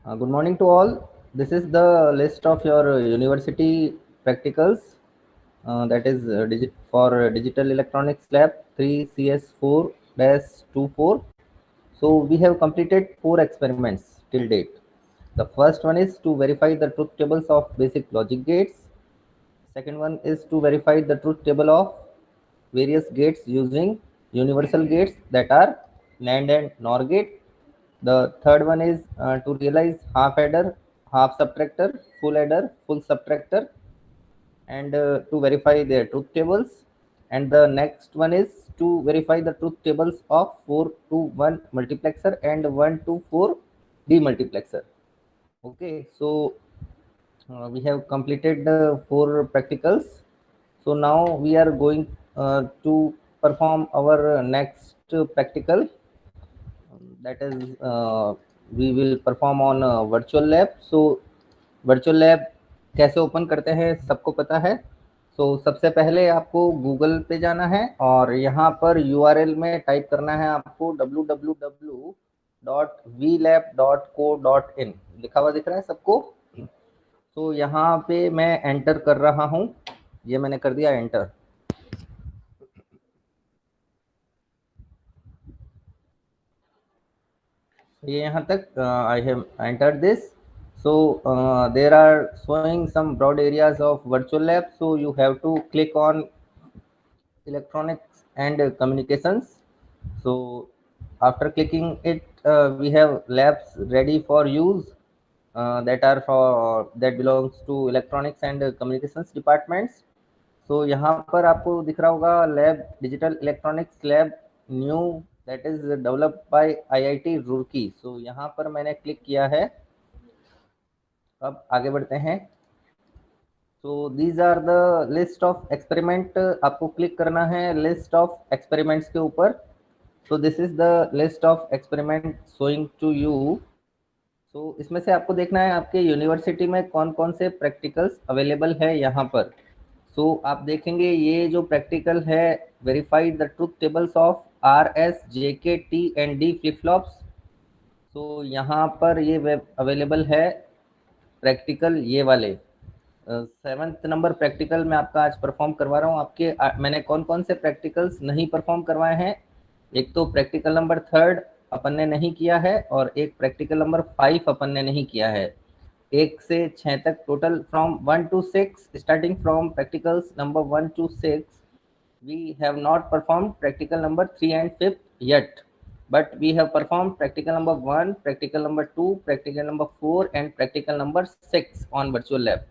Good morning to all. This is the list of your university practicals that is for Digital Electronics Lab 3 CS4-24. So we have completed 4 experiments till date. The first one is to verify the truth tables of basic logic gates. Second one is to verify the truth table of various gates using universal gates that are NAND and NOR gate. The third one is to realize half adder, half subtractor, full adder, full subtractor, and to verify their truth tables. And the next one is to verify the truth tables of 4 to 1 multiplexer and 1 to 4 demultiplexer. Okay, so we have completed the 4 practicals. So now we are going to perform our next practical, that is we will perform on virtual lab. So virtual lab कैसे open करते हैं सबको पता है. सो सबसे पहले आपको Google पे जाना है और यहाँ पर URL में टाइप करना है आपको www.vlab.co.in लिखा हुआ दिख रहा है सबको. तो यहाँ पे मैं एंटर कर रहा हूँ, ये मैंने कर दिया एंटर. ये यहाँ तक I have entered this. So there are showing some broad areas of virtual lab, so you have to click on electronics and communications. So after clicking it, we have labs ready for use that belongs to electronics and communications departments. So यहाँ पर आपको दिख रहा होगा lab digital electronics lab new, that is developed by IIT Roorkee. So यहाँ पर मैंने click किया है. अब आगे बढ़ते हैं. So these are the list of experiment. आपको क्लिक करना है लिस्ट ऑफ एक्सपेरिमेंट्स के ऊपर. So this is the list of experiment showing to you. So इसमें से आपको देखना है आपके यूनिवर्सिटी में कौन कौन से प्रैक्टिकल्स अवेलेबल है यहाँ पर. सो आप देखेंगे ये जो प्रैक्टिकल है verify the truth tables of RS JK T and D flip flops. So यहाँ पर ये अवेलेबल है प्रैक्टिकल ये वाले 7th नंबर प्रैक्टिकल मैं आपका आज परफॉर्म करवा रहा हूँ. आपके मैंने कौन कौन से प्रैक्टिकल्स नहीं परफॉर्म करवाए हैं. एक तो प्रैक्टिकल नंबर 3rd अपन ने नहीं किया है और एक प्रैक्टिकल नंबर 5 अपन ने नहीं किया है. 1 से 6 तक total from 1 to 6, starting from practicals number 1 to 6 we have not performed practical number 3 and 5 yet, but we have performed practical number 1, practical number 2, practical number 4 and practical number 6 on virtual lab.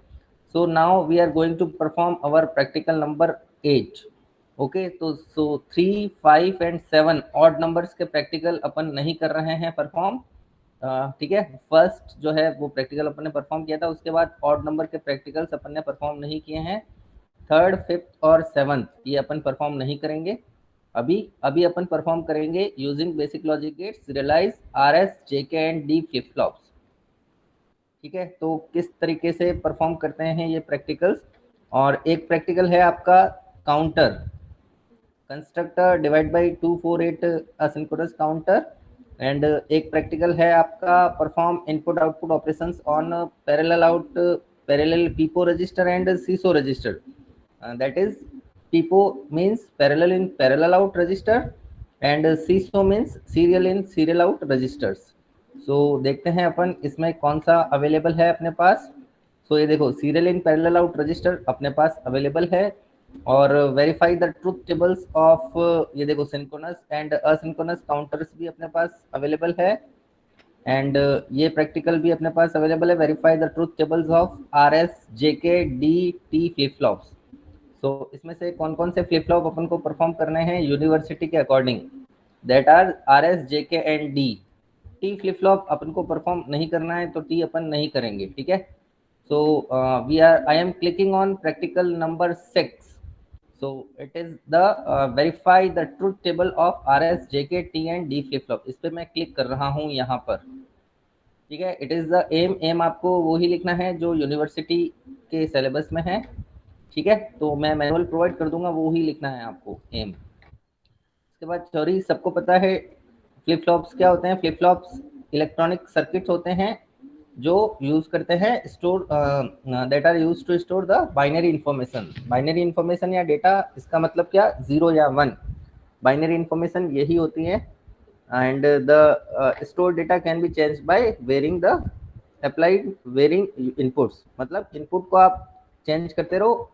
So now we are going to perform our practical number 8. Okay तो 3, 5 and 7 odd numbers के practical अपन नहीं कर रहे हैं perform. ठीक है, first जो है वो प्रैक्टिकल अपन ने परफॉर्म किया था, उसके बाद ऑड नंबर के प्रैक्टिकल्स अपन ने परफॉर्म नहीं किए हैं. 3rd, 5th और 7th ये अपन परफॉर्म नहीं करेंगे. अभी अपन परफॉर्म करेंगे using basic logic gates realise RS JK and D flip flops. ठीक है, तो किस तरीके से परफॉर्म करते हैं ये प्रैक्टिकल्स. और एक प्रैक्टिकल है आपका counter constructor divide by 248 asynchronous counter. And एक प्रैक्टिकल है आपका perform input output operations on parallel PIPO register and SISO register. That is PIPO means parallel in parallel out register and SISO means serial in serial out registers. So देखते हैं अपन इसमें कौन सा available है अपने पास. So ये देखो serial in parallel out register अपने पास अवेलेबल है. और verify the truth tables of ये देखो सिंक्रोनस एंड असिंक्रोनस काउंटर्स भी अपने पास अवेलेबल है. एंड ये प्रैक्टिकल भी अपने पास अवेलेबल है verify the truth tables of RS JK D T flip flops. So इसमें से कौन कौन से फ्लिप फ्लॉप अपन को परफॉर्म करने हैं यूनिवर्सिटी के according, that are RS JK and D. T flip flop अपन को परफॉर्म नहीं करना है तो T अपन नहीं करेंगे. ठीक है, so I am clicking on practical number 6. So it is the verify the truth table of RS JK T and D flip flop. इस पे मैं क्लिक कर रहा हूँ यहाँ पर. ठीक है, इट इज द एम आपको वही लिखना है जो यूनिवर्सिटी के सिलेबस में है. ठीक है, तो मैं मैनुअल प्रोवाइड कर दूंगा, वो ही लिखना है आपको एम. उसके बाद थ्योरी सबको पता है फ्लिप फ्लॉप्स क्या होते हैं. फ्लिप फ्लॉप्स इलेक्ट्रॉनिक सर्किट होते हैं जो यूज करते हैं store that are use to store the binary information. Binary information या डेटा, इसका मतलब क्या, 0 या 1, बाइनरी इंफॉर्मेशन यही होती है। And the store data can be change by varying the applied varying inputs, मतलब इनपुट को आप चेंज करते रहो,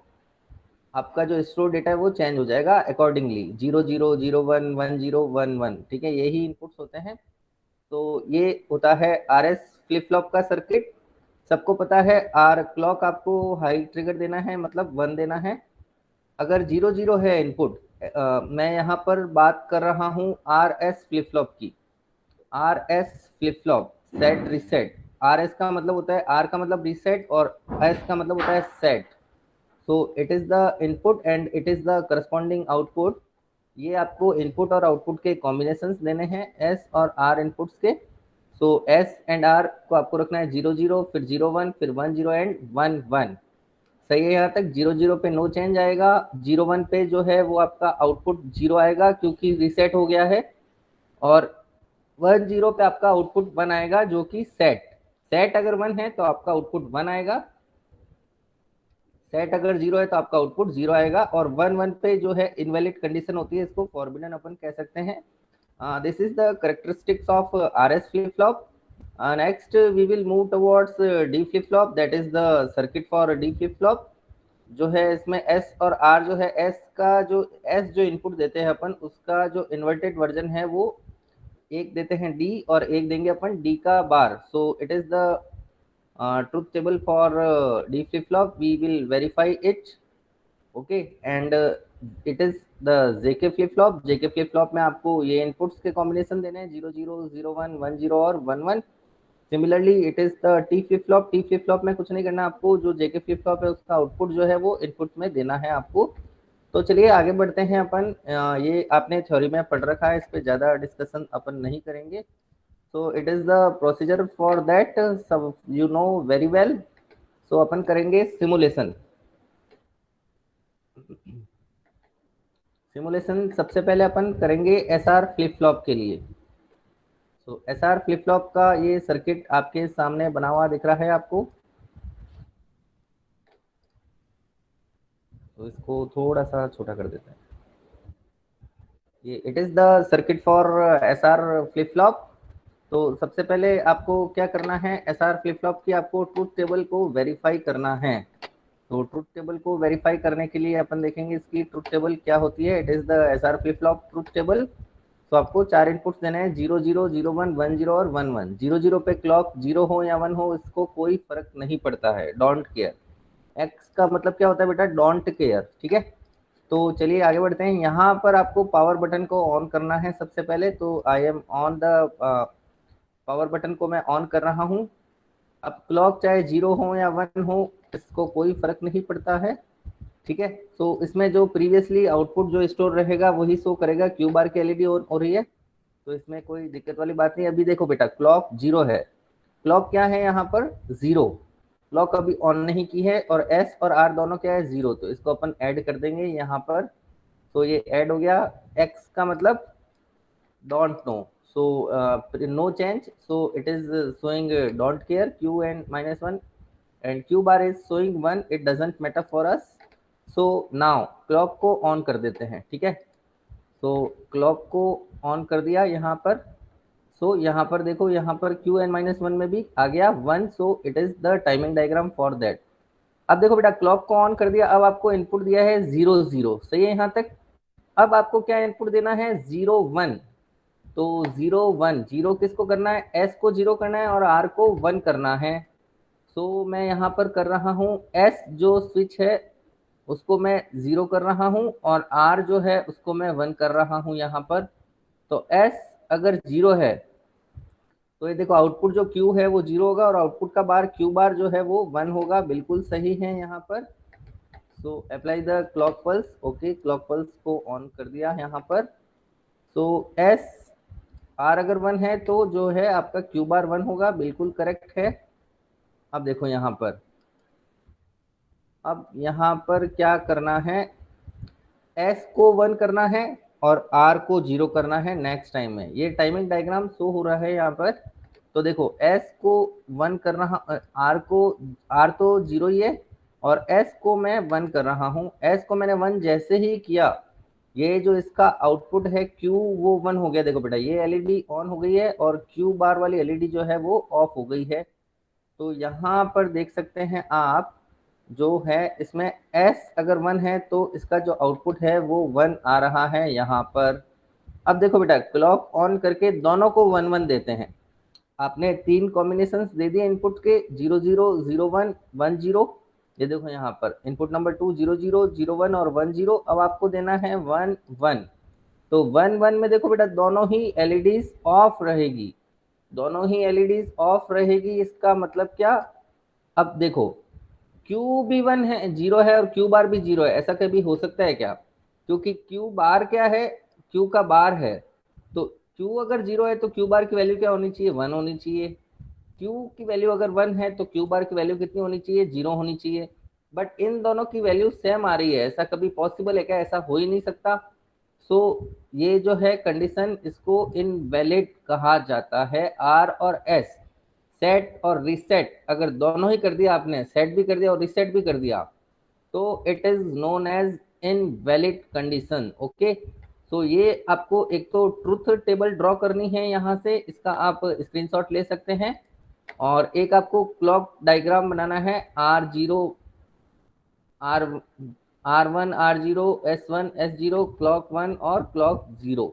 आपका जो स्टोर डेटा है वो चेंज हो जाएगा अकॉर्डिंगली, 00, 01, 10, 11, ठीक है, यही इनपुट्स होते हैं। तो ये होता है आर एस फ्लिप फ्लॉप का सर्किट। सबको पता है आर क्लॉक आपको हाई ट्रिगर देना है, मतलब 1 देना है। अगर 00 है इनपुट, मैं यहाँ पर बात कर रहा हूँ आर एस फ्लिप फ्लॉप की। Are S flip flop set reset, R S का मतलब होता है, आर का मतलब रीसेट और एस का मतलब होता है set. So it is the input and it is the corresponding output. ये आपको इनपुट और आउटपुट के कॉम्बिनेशंस देने हैं, एस और आर इनपुट्स के। सो एस एंड आर को आपको रखना है 00, फिर 01, फिर 10 एंड 11। सही है यहाँ तक? 00 पे नो चेंज आएगा, 01 पे जो है वो आपका आउटपुट 0 आएगा क्योंकि रीसेट हो गया है, और 10 पे आपका आउटपुट 1 आएगा जो कि सेट। सेट अगर 1 है तो आपका आउटपुट 1 आएगा, सेट अगर 0 है तो आपका आउटपुट 0 आएगा, और 1 पे जो है इनवैलिड कंडीशन होती है, इसको फॉरबिडन अपन कह सकते हैं। This is the characteristics of R S flip flop. Next we will move towards D flip flop, that is the circuit for D flip flop. जो है इसमें एस और आर जो है, एस का जो एस जो इनपुट देते हैं अपन, उसका जो इन्वर्टेड वर्जन है वो एक देते हैं डी, और एक देंगे अपन डी का बार। So it is the truth table for D flip flop. We will verify it. Okay, and it is the JK flip flop. JK flip flop में आपको ये इनपुट्स के कॉम्बिनेशन देने हैं 00, 01, 10 और 11। Similarly it is the T flip flop. T flip flop में कुछ नहीं करना आपको, जो जेके फ्लिप फ्लॉप है उसका आउटपुट जो है वो इनपुट में देना है आपको। तो चलिए आगे बढ़ते हैं अपन। ये आपने थ्योरी में पढ़ रखा है, इस पर ज़्यादा डिस्कशन अपन नहीं करेंगे। So it is the procedure for that, सब you know very well. So अपन करेंगे सिमुलेशन। सिमुलेशन सबसे पहले अपन करेंगे एसआर फ्लिप फ्लॉप के लिए। तो एसआर फ्लिप फ्लॉप का ये सर्किट आपके सामने बना हुआ दिख रहा है आपको। तो इसको थोड़ा सा छोटा कर देते हैं। ये it is the circuit for SR flip flop. तो सबसे पहले आपको क्या करना है, एसआर फ्लिप फ्लॉप की आपको ट्रूथ टेबल को वेरीफाई करना है। तो ट्रूथ टेबल को वेरीफाई करने के लिए अपन देखेंगे इसकी ट्रूथ टेबल क्या होती है। It is the SR flip flop truth table. तो आपको 4 इनपुट्स देने हैं, 00, 01, 10 और 11। 00 पे क्लॉक 0 हो या 1 हो, इसको कोई फर्क नहीं पड़ता है, डोंट केयर। एक्स का मतलब क्या होता है बेटा, डोंट केयर, ठीक है। तो चलिए आगे बढ़ते हैं। यहाँ पर आपको पावर बटन को ऑन करना है सबसे पहले। तो I M on the power button को मैं ऑन कर रहा हूँ। अब क्लॉक चाहे 0 हो या 1 हो, इसको कोई फर्क नहीं पड़ता है, ठीक है। तो इसमें जो प्रीवियसली आउटपुट जो स्टोर रहेगा वही शो करेगा। क्यू बार की एलईडी ऑन हो रही है, तो इसमें कोई दिक्कत वाली बात नहीं। अभी देखो बेटा, क्लॉक 0 है, क्लॉक क्या है यहाँ पर 0, क्लॉक अभी ऑन नहीं की है, और एस और आर दोनों क्या है 0, तो इसको अपन ऐड कर देंगे यहाँ पर। तो ये ऐड हो गया। एक्स का मतलब don't know, so no change, so it is showing don't care, q and -1, and q bar is showing 1, it doesn't matter for us। so now clock को ऑन कर देते हैं, ठीक है। तो क्लॉक को ऑन कर दिया यहाँ पर। सो यहाँ पर देखो, यहाँ पर q and -1 में भी आ गया 1, सो it is the timing diagram for that. अब देखो बेटा, क्लॉक को ऑन कर दिया, अब आपको इनपुट दिया है 0 0, सही है यहाँ तक। अब आपको क्या इनपुट देना है 0 1। तो 0 1, 0 किसको करना है, एस को 0 करना है और आर को 1 करना है। सो मैं यहाँ पर कर रहा हूँ, एस जो स्विच है उसको मैं 0 कर रहा हूँ, और आर जो है उसको मैं 1 कर रहा हूँ यहाँ पर। तो एस अगर 0 है तो ये देखो आउटपुट जो क्यू है वो 0 होगा, और आउटपुट का बार क्यू बार जो है वो 1 होगा, बिल्कुल सही है यहाँ पर। So apply the clock pulse. Okay, clock pulse को ऑन कर दिया यहाँ पर। सो एस आर अगर 1 है तो जो है आपका क्यू बार 1 होगा, बिल्कुल करेक्ट है। अब देखो यहाँ पर, अब यहाँ पर क्या करना है, एस को 1 करना है और आर को 0 करना है नेक्स्ट टाइम में। ये टाइमिंग डायग्राम शो हो रहा है यहाँ पर। तो देखो S को 1 कर रहा, R तो 0 ही है, और S को मैं 1 कर रहा हूँ। S को मैंने 1 जैसे ही किया, ये जो इसका आउटपुट है Q वो 1 हो गया। देखो बेटा ये एलईडी ऑन हो गई है और Q बार वाली एलईडी जो है वो ऑफ हो गई है। तो यहाँ पर देख सकते हैं आप, जो है इसमें S अगर 1 है तो इसका जो आउटपुट है वो 1 आ रहा है यहाँ पर। अब देखो बेटा क्लॉक ऑन करके दोनों को 1 1 देते हैं। आपने 3 कॉम्बिनेशंस दे दिए इनपुट के, 0 0 0 1 1 0। ये देखो यहाँ पर इनपुट नंबर 2 0 0 0 1 और 1 0। अब आपको देना है 1 1। तो 1 1 में देखो बेटा दोनों ही एलईडीज ऑफ रहेगी, दोनों ही एलईडीज ऑफ रहेगी। इसका मतलब क्या, अब देखो क्यू भी 1 है, 0 है, और क्यू बार भी 0 है। ऐसा कभी हो सकता है क्या? क्योंकि क्यू बार क्या है, क्यू का बार है। तो क्यू अगर 0 है तो क्यू बार की वैल्यू क्या होनी चाहिए, 1 होनी चाहिए। क्यू की वैल्यू अगर 1 है तो क्यू बार की वैल्यू कितनी होनी चाहिए, 0 होनी चाहिए। बट इन दोनों की वैल्यू सेम आ रही है, ऐसा कभी पॉसिबल है क्या? ऐसा हो ही नहीं सकता। सो ये जो है कंडीशन, इसको इनवैलिड कहा जाता है। आर और एस, सेट और रीसेट, अगर दोनों ही कर दिया आपने, सेट भी कर दिया और रीसेट भी कर दिया, तो it is known as invalid condition. Okay, तो ये आपको एक तो ट्रुथ टेबल ड्रॉ करनी है, यहाँ से इसका आप स्क्रीनशॉट ले सकते हैं। और एक आपको क्लॉक डायग्राम बनाना है, R0 are R1 R0 S1 S0 clock 1 और clock 0।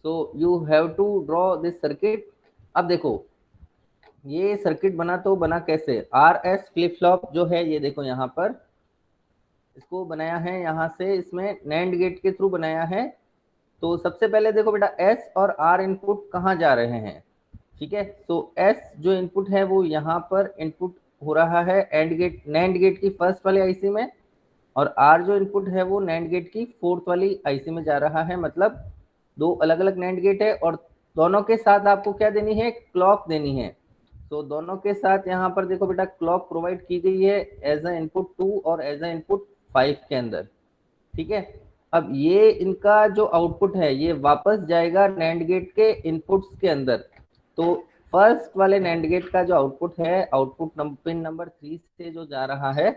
So you have to draw this circuit. अब देखो ये सर्किट बना तो बना कैसे, RS फ्लिप फ्लॉप जो है, ये देखो यहाँ पर इसको बनाया है, यहाँ से इसमें नैंड गेट के थ्रू बनाया है। तो सबसे पहले देखो बेटा S और R इनपुट कहाँ जा रहे हैं, ठीक है। तो S जो इनपुट है वो यहाँ पर इनपुट हो रहा है एंड गेट, नैंड गेट की फर्स्ट वाली आईसी में, और R जो इनपुट है वो नैंड गेट की फोर्थ वाली आईसी में जा रहा है। मतलब दो अलग अलग नैंड गेट है, और दोनों के साथ आपको क्या देनी है, क्लॉक देनी है। तो दोनों के साथ यहाँ पर देखो बेटा क्लॉक प्रोवाइड की गई है एज अ इनपुट 2 और एज अ इनपुट 5 के अंदर, ठीक है। अब ये इनका जो आउटपुट है ये वापस जाएगा नैंड गेट के इनपुट्स के अंदर। तो फर्स्ट वाले नैंड गेट का जो आउटपुट है, आउटपुट पिन नंबर 3 से जो जा रहा है,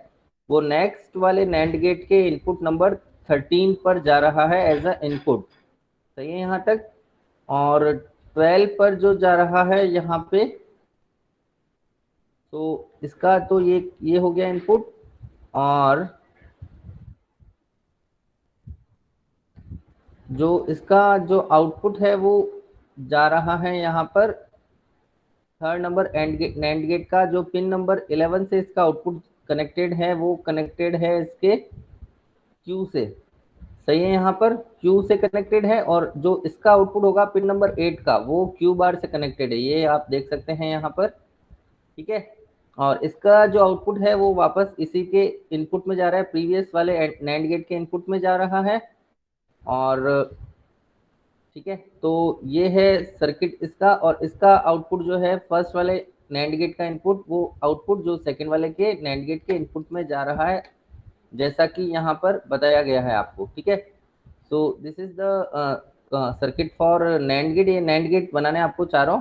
वो नेक्स्ट वाले नैंड गेट के इनपुट नंबर 13 पर जा रहा है एज अ इनपुट। सही है यहाँ तक। और 12 पर जो जा रहा है यहाँ पे, तो इसका तो ये हो गया इनपुट। और जो इसका जो आउटपुट है वो जा रहा है यहाँ पर थर्ड नंबर नैंड गेट का, जो पिन नंबर 11 से इसका आउटपुट कनेक्टेड है, वो कनेक्टेड है इसके क्यू से। सही है, यहाँ पर क्यू से कनेक्टेड है, और जो इसका आउटपुट होगा पिन नंबर 8 का, वो क्यू बार से कनेक्टेड है, ये आप देख सकते हैं यहाँ पर, ठीक है। और इसका जो आउटपुट है वो वापस इसी के इनपुट में जा रहा है, प्रीवियस वाले नैंड गेट के इनपुट में जा रहा है। और ठीक है, तो ये है सर्किट इसका। और इसका आउटपुट जो है फर्स्ट वाले नैंड गेट का इनपुट, वो आउटपुट जो सेकंड वाले के नैंड गेट के इनपुट में जा रहा है, जैसा कि यहाँ पर बताया गया है आपको, ठीक है। So this is the circuit for NAND gate. ये नैंड गेट बनाने आपको चारों,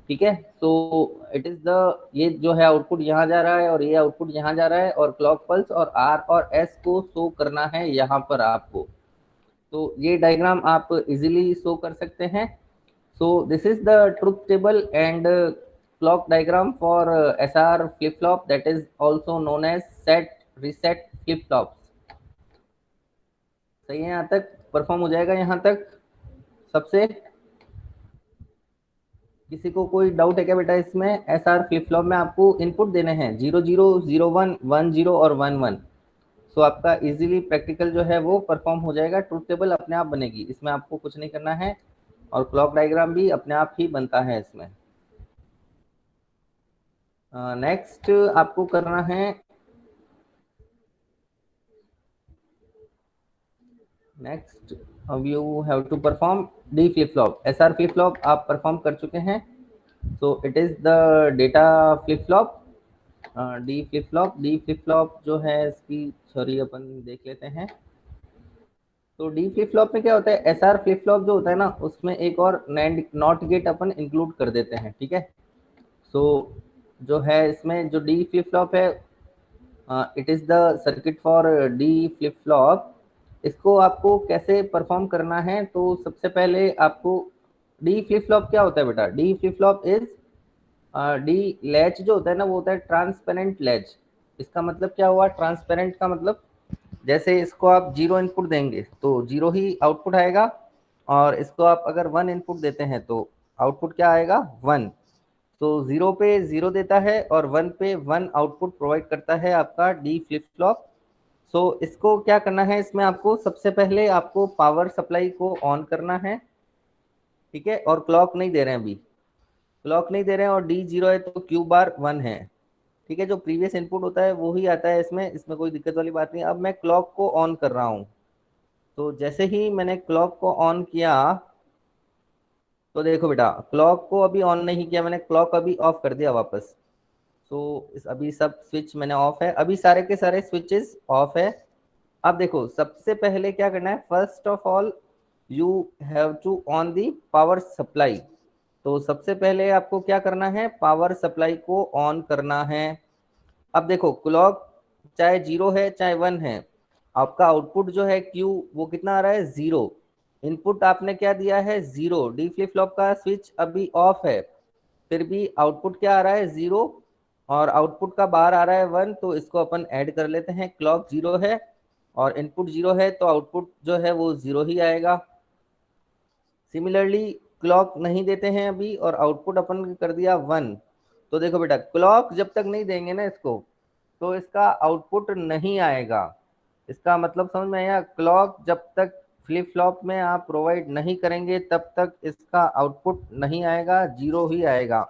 ठीक है। तो इट इज द, ये जो है आउटपुट यहाँ जा रहा है और ये आउटपुट यहाँ जा रहा है, और क्लॉक पल्स और R और S को शो करना है यहाँ पर आपको। तो ये डायग्राम आप इजीली शो कर सकते हैं। So this is the truth table and clock diagram for SR flip flop, that is also known as set reset flip flop. सही है, यहाँ तक परफॉर्म हो जाएगा यहाँ तक सबसे। किसी को कोई डाउट है क्या बेटा इसमें? SR फ्लिप फ्लॉप में आपको इनपुट देने हैं 0 0 0 1 1 0 और 1 1। सो आपका इजीली प्रैक्टिकल जो है वो परफॉर्म हो जाएगा, ट्रुथ टेबल अपने आप बनेगी, इसमें आपको कुछ नहीं करना है, और क्लॉक डायग्राम भी अपने आप ही बनता है इसमें। नेक्स्ट आपको करना है, next you have to perform D flip flop. SR flip flop आप परफॉर्म कर चुके हैं, so it is the data flip flop. D flip flop, D flip flop जो है इसकी थ्योरी अपन देख लेते हैं। तो डी फ्लिप फ्लॉप में क्या होता है, SR फ्लिप फ्लॉप जो होता है ना, उसमें एक और NAND not gate upon include कर देते हैं, ठीक है। सो जो है इसमें जो डी फ्लिप फ्लॉप है, it is the circuit for D flip flop. इसको आपको कैसे परफॉर्म करना है, तो सबसे पहले आपको डी फ्लिप फ्लॉप क्या होता है बेटा? D flip flop is D latch जो होता है ना, वो होता है ट्रांसपेरेंट लैच। इसका मतलब क्या हुआ? ट्रांसपेरेंट का मतलब जैसे इसको आप जीरो इनपुट देंगे तो जीरो ही आउटपुट आएगा, और इसको आप अगर वन इनपुट देते हैं तो आउटपुट क्या आएगा? वन। तो जीरो पे जीरो देता है और वन पे वन आउटपुट प्रोवाइड करता है आपका डी फ्लिप फ्लॉप। सो इसको क्या करना है, इसमें आपको सबसे पहले आपको पावर सप्लाई को ऑन करना है, ठीक है, और क्लॉक नहीं दे रहे हैं अभी, क्लॉक नहीं दे रहे हैं, और डी जीरो है तो क्यू बार वन है, ठीक है। जो प्रीवियस इनपुट होता है वो ही आता है इसमें, इसमें कोई दिक्कत वाली बात नहीं। अब मैं क्लॉक को ऑन कर रहा हूँ, तो जैसे ही मैंने क्लॉक को ऑन किया, तो देखो बेटा, क्लॉक को अभी ऑन नहीं किया मैंने, क्लॉक अभी ऑफ कर दिया वापस। तो इस अभी सब स्विच मैंने ऑफ है, अभी सारे के सारे स्विचेस ऑफ है। अब देखो सबसे पहले क्या करना है, first of all you have to on the power supply. तो सबसे पहले आपको क्या करना है, पावर सप्लाई को ऑन करना है। अब देखो क्लॉक चाहे जीरो है चाहे वन है, आपका आउटपुट जो है क्यू वो कितना आ रहा है? जीरो। इनपुट आपने क्या दिया है? जीरो। डी फ्लिप फ्लॉप का स्विच अभी ऑफ है, फिर भी आउटपुट क्या आ रहा है? जीरो। और आउटपुट का बाहर आ रहा है वन, तो इसको अपन ऐड कर लेते हैं। क्लॉक जीरो है और इनपुट जीरो है, तो आउटपुट जो है वो जीरो ही आएगा। सिमिलरली क्लॉक नहीं देते हैं अभी और आउटपुट अपन कर दिया वन, तो देखो बेटा क्लॉक जब तक नहीं देंगे ना इसको, तो इसका आउटपुट नहीं आएगा। इसका मतलब समझ में आया? क्लॉक जब तक फ्लिप फ्लॉप में आप प्रोवाइड नहीं करेंगे तब तक इसका आउटपुट नहीं आएगा, जीरो ही आएगा।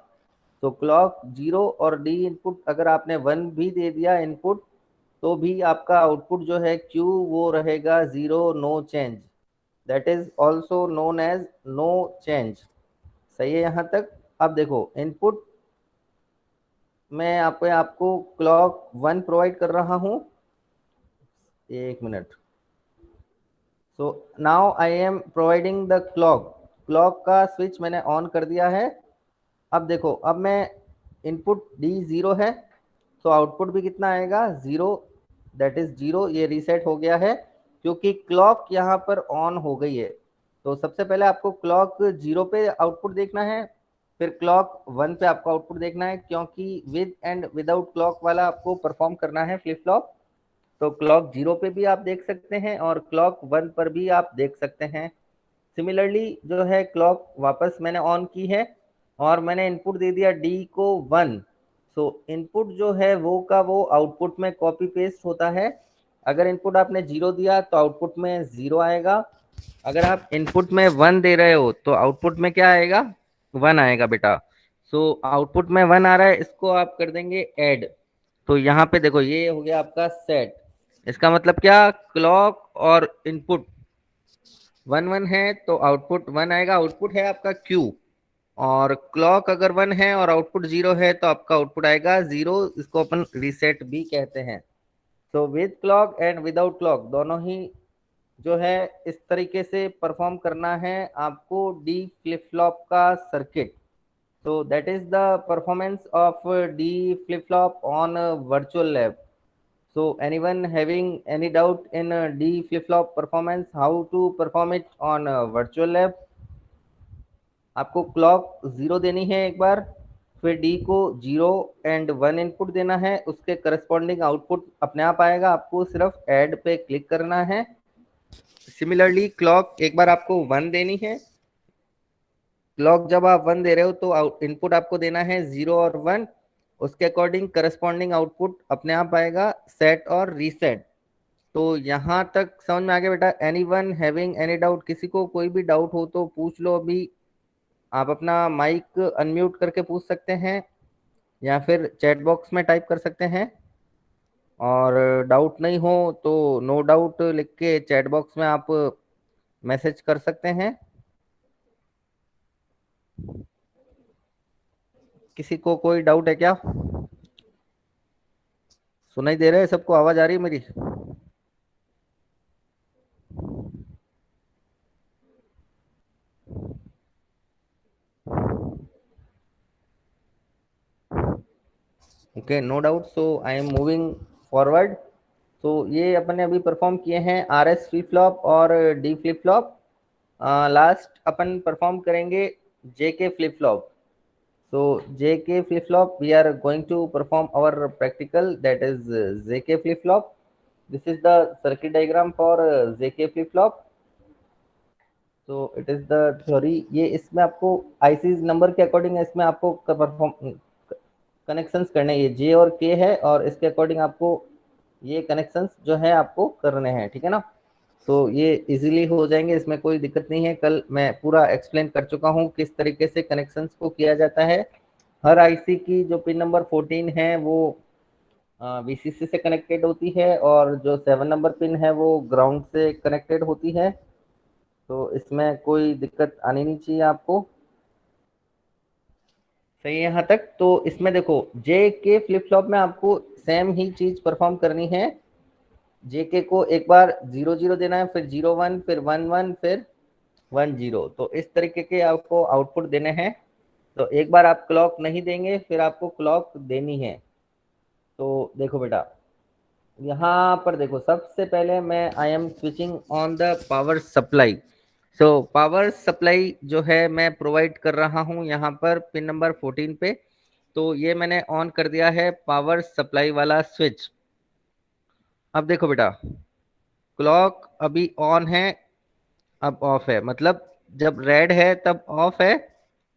तो क्लॉक जीरो और डी इनपुट अगर आपने वन भी दे दिया इनपुट, तो भी आपका आउटपुट जो है क्यू वो रहेगा zero, no change. That is also known as no change. सही है यहाँ तक? अब देखो इनपुट मैं आपको क्लॉक वन प्रोवाइड कर रहा हूँ, एक minute. So now I am providing the clock, clock का स्विच मैंने ऑन कर दिया है। अब देखो, अब मैं इनपुट डी जीरो है, तो आउटपुट भी कितना आएगा? जीरो। That is zero. ये रीसेट हो गया है क्योंकि क्लॉक यहाँ पर ऑन हो गई है। तो सबसे पहले आपको क्लॉक जीरो पे आउटपुट देखना है, फिर क्लॉक वन पे आपको आउटपुट देखना है, क्योंकि विद एंड विदाउट क्लॉक वाला आपको परफॉर्म करना है फ्लिप फ्लॉप। तो क्लॉक जीरो पे भी आप देख सकते हैं और क्लॉक वन पर भी आप देख सकते हैं। सिमिलरली जो है क्लॉक वापस मैंने ऑन की है और मैंने इनपुट दे दिया डी को वन। सो इनपुट जो है वो का वो आउटपुट में कॉपी पेस्ट होता है। अगर इनपुट आपने जीरो दिया तो आउटपुट में जीरो आएगा, अगर आप इनपुट में वन दे रहे हो तो आउटपुट में क्या आएगा? वन आएगा बेटा। सो आउटपुट में वन आ रहा है, इसको आप कर देंगे ऐड। तो यहाँ पे देखो ये हो गया आपका सेट। इसका मतलब क्या? क्लॉक और इनपुट वन वन है तो आउटपुट वन आएगा, आउटपुट है आपका क्यू। और क्लॉक अगर वन है और आउटपुट जीरो है तो आपका आउटपुट आएगा जीरो। इसको अपन रीसेट भी कहते हैं। तो with clock and without clock दोनों ही जो है इस तरीके से परफॉर्म करना है आपको डी फ्लिप फ्लॉप का circuit. So that is the performance of D flip-flop on virtual lab. So anyone having any doubt in D flip-flop performance, how to perform it on virtual lab? आपको clock zero देनी है एक बार, फिर D को zero and one input देना है, उसके corresponding output अपने आप आएगा, आपको सिर्फ ऐड पे क्लिक करना है। सिमिलरली क्लॉक एक बार आपको वन देनी है, क्लॉक जब आप वन दे रहे हो तो इनपुट आपको देना है जीरो और वन, उसके अकॉर्डिंग करस्पॉन्डिंग आउटपुट अपने आप आएगा, सेट और रीसेट। तो यहाँ तक समझ में आ गया बेटा? Any one having any doubt? किसी को कोई भी डाउट हो तो पूछ लो अभी। आप अपना माइक अनम्यूट करके पूछ सकते हैं या फिर चैट बॉक्स में टाइप कर सकते हैं, और डाउट नहीं हो तो नो डाउट लिख के चैट बॉक्स में आप मैसेज कर सकते हैं। किसी को कोई डाउट है क्या? सुनाई दे रहा है सबको? आवाज आ रही है मेरी? Okay, no doubt. So I am moving forward. तो ये अपन ने अभी परफॉर्म किए हैं आर एस फ्लिप फ्लॉप और डी फ्लिप फ्लॉप। लास्ट अपन परफॉर्म करेंगे J K flip flop. So JK flip flop, we are going to perform our practical, that is JK flip flop. This is the circuit diagram for JK flip flop. So it is the theory। ये इसमें आपको IC number के according इसमें आपको perform connections करने, ये जे और के है और इसके अकॉर्डिंग आपको ये कनेक्शंस जो है आपको करने हैं, ठीक है ना। तो ये इजीली हो जाएंगे, इसमें कोई दिक्कत नहीं है। कल मैं पूरा एक्सप्लेन कर चुका हूँ किस तरीके से कनेक्शंस को किया जाता है। हर आईसी की जो पिन नंबर 14 है वो वीसीसी से कनेक्टेड होती है और जो 7 नंबर पिन है वो ग्राउंड से कनेक्टेड होती है। तो इसमें कोई दिक्कत आनी नहीं चाहिए आपको। सही है यहाँ तक। तो इसमें देखो जे के फ्लिप फ्लॉप में आपको सेम ही चीज परफॉर्म करनी है। जेके को एक बार 0 0 देना है, फिर 0 1, फिर 1 1, फिर 1 0। तो इस तरीके के आपको आउटपुट देने हैं। तो एक बार आप क्लॉक नहीं देंगे, फिर आपको क्लॉक देनी है। तो देखो बेटा, यहाँ पर देखो, सबसे पहले मैं I am switching on the power supply. So power supply जो है मैं प्रोवाइड कर रहा हूँ यहाँ पर पिन नंबर 14 पे। तो ये मैंने ऑन कर दिया है पावर सप्लाई वाला स्विच। अब देखो बेटा, क्लॉक अभी ऑन है, अब ऑफ है। मतलब जब रेड है तब ऑफ है,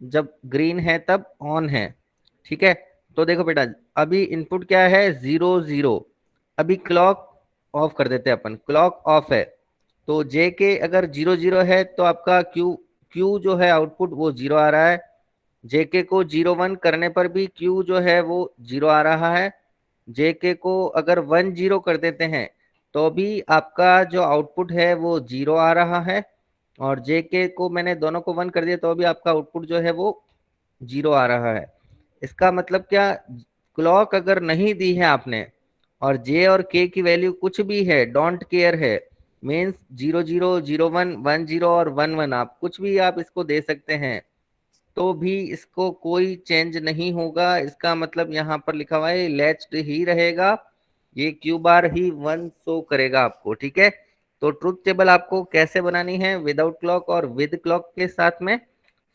जब ग्रीन है तब ऑन है, ठीक है। तो देखो बेटा, अभी इनपुट क्या है, 0 0। अभी क्लॉक ऑफ कर देते हैं अपन, क्लॉक ऑफ है। तो जे के अगर 0 0 है तो आपका क्यू क्यू जो है आउटपुट वो 0 आ रहा है। जेके को 0 1 करने पर भी क्यू जो है वो 0 आ रहा है। जेके को अगर 1 0 कर देते हैं तो भी आपका जो आउटपुट है वो 0 आ रहा है। और जेके को मैंने दोनों को 1 कर दिया तो भी आपका आउटपुट जो है वो 0 आ रहा है। इसका मतलब क्या, क्लॉक अगर नहीं दी है आपने और जे और के की वैल्यू कुछ भी है, डोंट केयर है, मीन्स 0 0 0 1 1 0 और 1 1, आप कुछ भी आप इसको दे सकते हैं, तो भी इसको कोई चेंज नहीं होगा। इसका मतलब यहाँ पर लिखा हुआ है लैच्ड ही रहेगा, ये क्यू बार ही 1 शो करेगा आपको, ठीक है। तो ट्रुथ टेबल आपको कैसे बनानी है, विदाउट क्लॉक और विद क्लॉक के साथ में।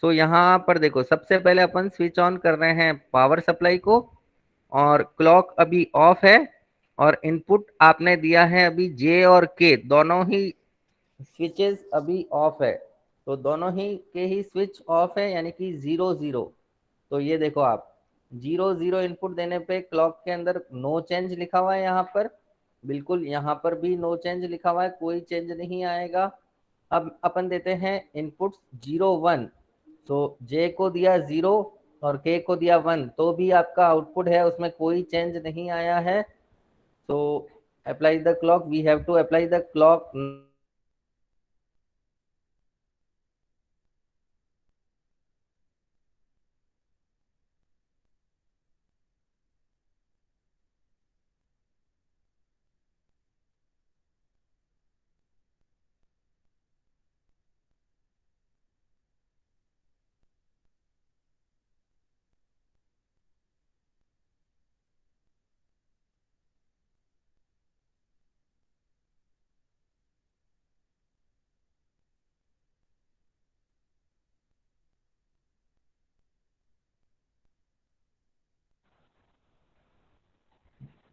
तो यहाँ पर देखो, सबसे पहले अपन स्विच ऑन कर रहे हैं पावर सप्लाई को, और क्लॉक अभी ऑफ है, और इनपुट आपने दिया है अभी जे और के, दोनों ही स्विचेस अभी ऑफ है। तो दोनों ही के ही स्विच ऑफ है, यानी कि 0 0। तो ये देखो आप, 0 0 इनपुट देने पे क्लॉक के अंदर नो चेंज लिखा हुआ है यहाँ पर, बिल्कुल यहाँ पर भी नो चेंज लिखा हुआ है, कोई चेंज नहीं आएगा। अब अपन देते हैं इनपुट 0 1। तो जे को दिया 0 और के को दिया 1, तो भी आपका आउटपुट है उसमें कोई चेंज नहीं आया है। तो apply the clock, we have to apply the clock.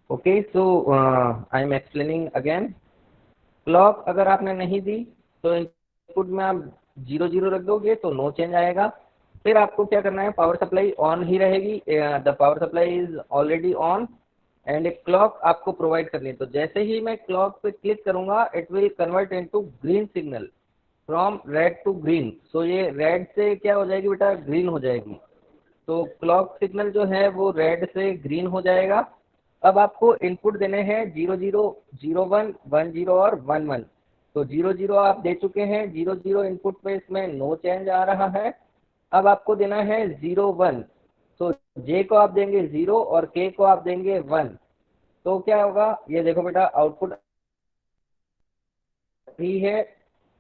Okay, so I am explaining again. Clock अगर आपने नहीं दी तो इनपुट में आप 0 0 रख दोगे तो नो चेंज आएगा। फिर आपको क्या करना है, पावर सप्लाई ऑन ही रहेगी, the power supply is already on, and एक क्लॉक आपको प्रोवाइड करनी है। तो जैसे ही मैं क्लॉक पे क्लिक करूंगा, it will convert into green signal, from red to green. So ये रेड से क्या हो जाएगी बेटा, ग्रीन हो जाएगी। तो क्लॉक सिग्नल जो है वो रेड से ग्रीन हो जाएगा। अब आपको इनपुट देने हैं 0 0 0 1 1 0 और 1 1। तो 0 0 आप दे चुके हैं, 0 0 इनपुट पे इसमें नो चेंज आ रहा है। अब आपको देना है 0 1। तो जे को आप देंगे 0 और के को आप देंगे 1। तो क्या होगा, ये देखो बेटा, आउटपुट भी है,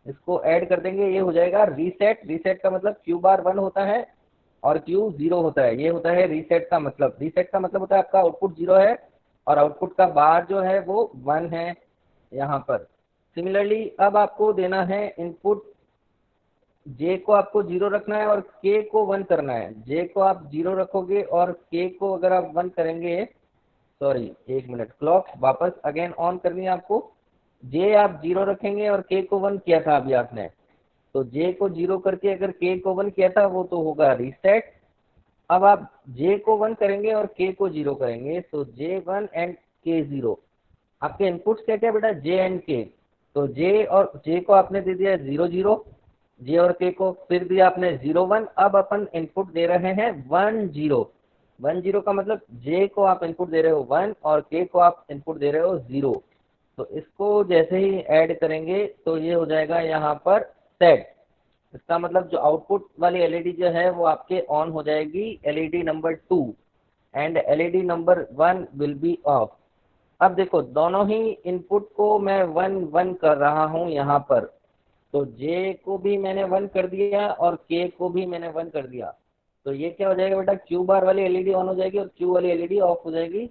इसको ऐड कर देंगे, ये हो जाएगा रीसेट। रीसेट का मतलब क्यू बार 1 होता है और Q 0 होता है। ये होता है रीसेट का मतलब। रीसेट का मतलब होता है आपका आउटपुट 0 है और आउटपुट का बार जो है वो 1 है यहाँ पर। सिमिलरली अब आपको देना है इनपुट, J को आपको 0 रखना है और K को 1 करना है। J को आप 0 रखोगे और K को अगर आप 1 करेंगे, सॉरी एक मिनट, क्लॉक वापस अगेन ऑन करनी है आपको। J आप 0 रखेंगे और K को 1 किया था अभी आपने, तो J को 0 करके अगर K को 1 किया था वो तो होगा रीसेट। अब आप J को 1 करेंगे और K को 0 करेंगे, तो J1 एंड K0। आपके इनपुट्स क्या क्या बेटा, J एंड K। तो J और J को आपने दे दिया 0 0, J और K को फिर दिया आपने 0 1। अब अपन इनपुट दे रहे हैं 1 0। 1 0 का मतलब J को आप इनपुट दे रहे हो 1 और K को आप इनपुट दे रहे हो 0। तो इसको जैसे ही ऐड करेंगे तो ये हो जाएगा यहाँ पर सेट। इसका मतलब जो आउटपुट वाली एलईडी जो है वो आपके ऑन हो जाएगी, LED number 2, and LED number 1 will be of. अब देखो दोनों ही इनपुट को मैं 1 1 कर रहा हूँ यहाँ पर। तो J को भी मैंने 1 कर दिया और K को भी मैंने 1 कर दिया। तो ये क्या हो जाएगा बेटा, Q बार वाली एलईडी ऑन हो जाएगी और Q वाली एलईडी ऑफ हो जाएगी।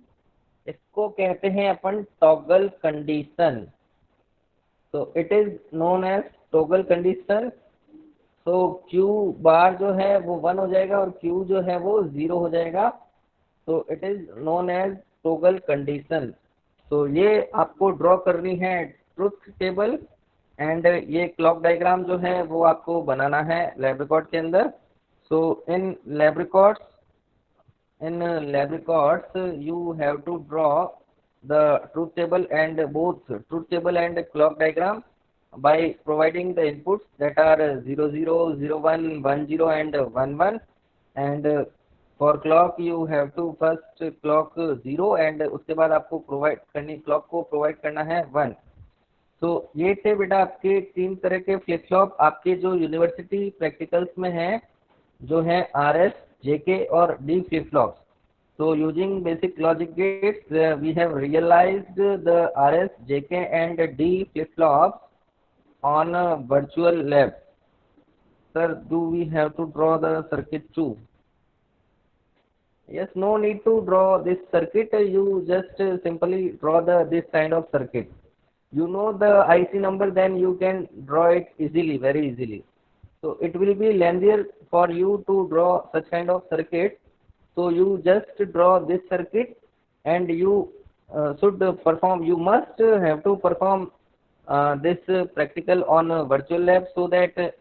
इसको कहते हैं अपन टॉगल कंडीशन। तो it is known as toggle condition. तो Q बार जो है वो 1 हो जाएगा और Q जो है वो 0 हो जाएगा। तो it is known as toggle condition. तो ये आपको ड्रॉ करनी है ट्रुथ टेबल, एंड ये क्लॉक डायग्राम जो है वो आपको बनाना है लैब रिकॉर्ड के अंदर। सो in lab records you have to draw the truth table and both truth table and clock diagram by providing the inputs that are 0 0 0 1 1 0 and 1 1, and for clock you have to first clock 0 and उसके बाद आपको provide करनी, clock को provide करना है 1। तो ये थे बेटा आपके 3 तरह के फ्लिप फ्लॉप आपके जो यूनिवर्सिटी प्रैक्टिकल्स में हैं, जो है RS, JK और D flip flops. So using basic logic gates, we have realized the RS, JK and D flip-flops on a virtual lab. Sir, do we have to draw the circuit too? Yes, no need to draw this circuit. You just simply draw this kind of circuit. You know the IC number, then you can draw it easily, very easily. So it will be lengthier for you to draw such kind of circuit. So you just draw this circuit and you you must have to perform this practical on a virtual lab, so that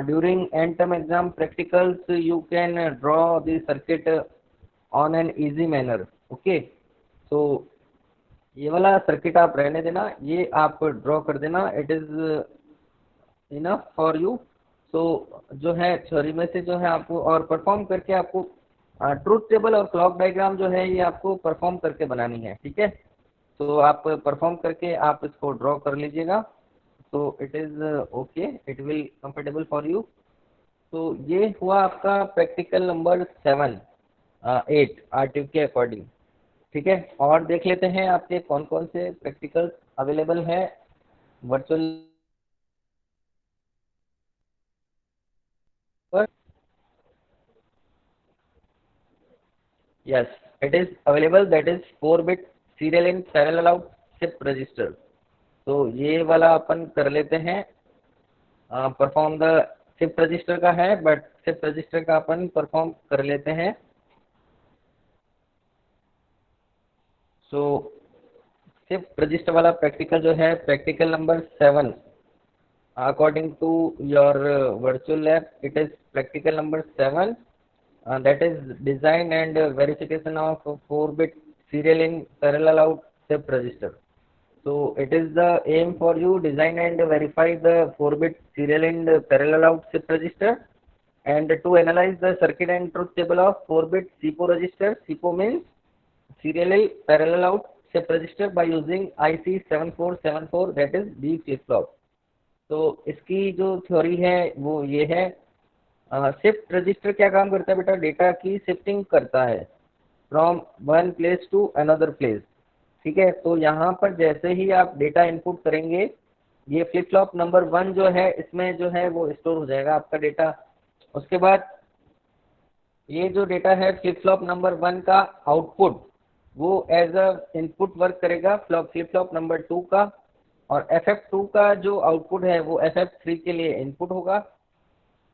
during end term exam practicals you can draw the circuit on an easy manner. Okay, so ये वाला circuit आप रहने देना, ये आप draw कर देना, it is enough for you. तो जो है थ्योरी में से जो है आपको और परफॉर्म करके आपको ट्रूथ टेबल और क्लॉक डायग्राम जो है ये आपको परफॉर्म करके बनानी है, ठीक है। तो आप परफॉर्म करके आप इसको ड्रॉ कर लीजिएगा, तो it is okay, it will comfortable for you. तो ये हुआ आपका प्रैक्टिकल नंबर 7 8 आरट्यूब के अकॉर्डिंग, ठीक है। और देख लेते हैं आपके कौन कौन से प्रैक्टिकल्स अवेलेबल है virtual. Yes, it is available, that is 4-bit serial in parallel out shift register। तो ये वाला अपन कर लेते हैं, परफॉर्म द शिफ्ट रजिस्टर का है, बट शिफ्ट रजिस्टर का अपन परफॉर्म कर लेते हैं। सो शिफ्ट रजिस्टर वाला प्रैक्टिकल जो है practical number 7 according to your virtual lab, it is practical number 7, that is design and verification of 4-bit serial in parallel out shift register। So it is the aim for you design and verify the 4-bit serial in parallel out shift register, and to analyze the circuit and truth table of 4-bit SIPO register। SIPO means serial parallel out shift register by using IC 7474, that is D flip flop। तो इसकी जो theory है वो ये है, shift register क्या काम करता है बेटा, डेटा की शिफ्टिंग करता है from one place to another place, ठीक है। तो यहाँ पर जैसे ही आप डेटा इनपुट करेंगे, ये फ्लिप फ्लॉप नंबर 1 जो है इसमें जो है वो स्टोर हो जाएगा आपका डेटा। उसके बाद ये जो डेटा है फ्लिप फ्लॉप नंबर 1 का आउटपुट वो एज अ इनपुट वर्क करेगा फ्लिप फ्लॉप नंबर 2 का, और FF2 का जो आउटपुट है वो FF3 के लिए इनपुट होगा।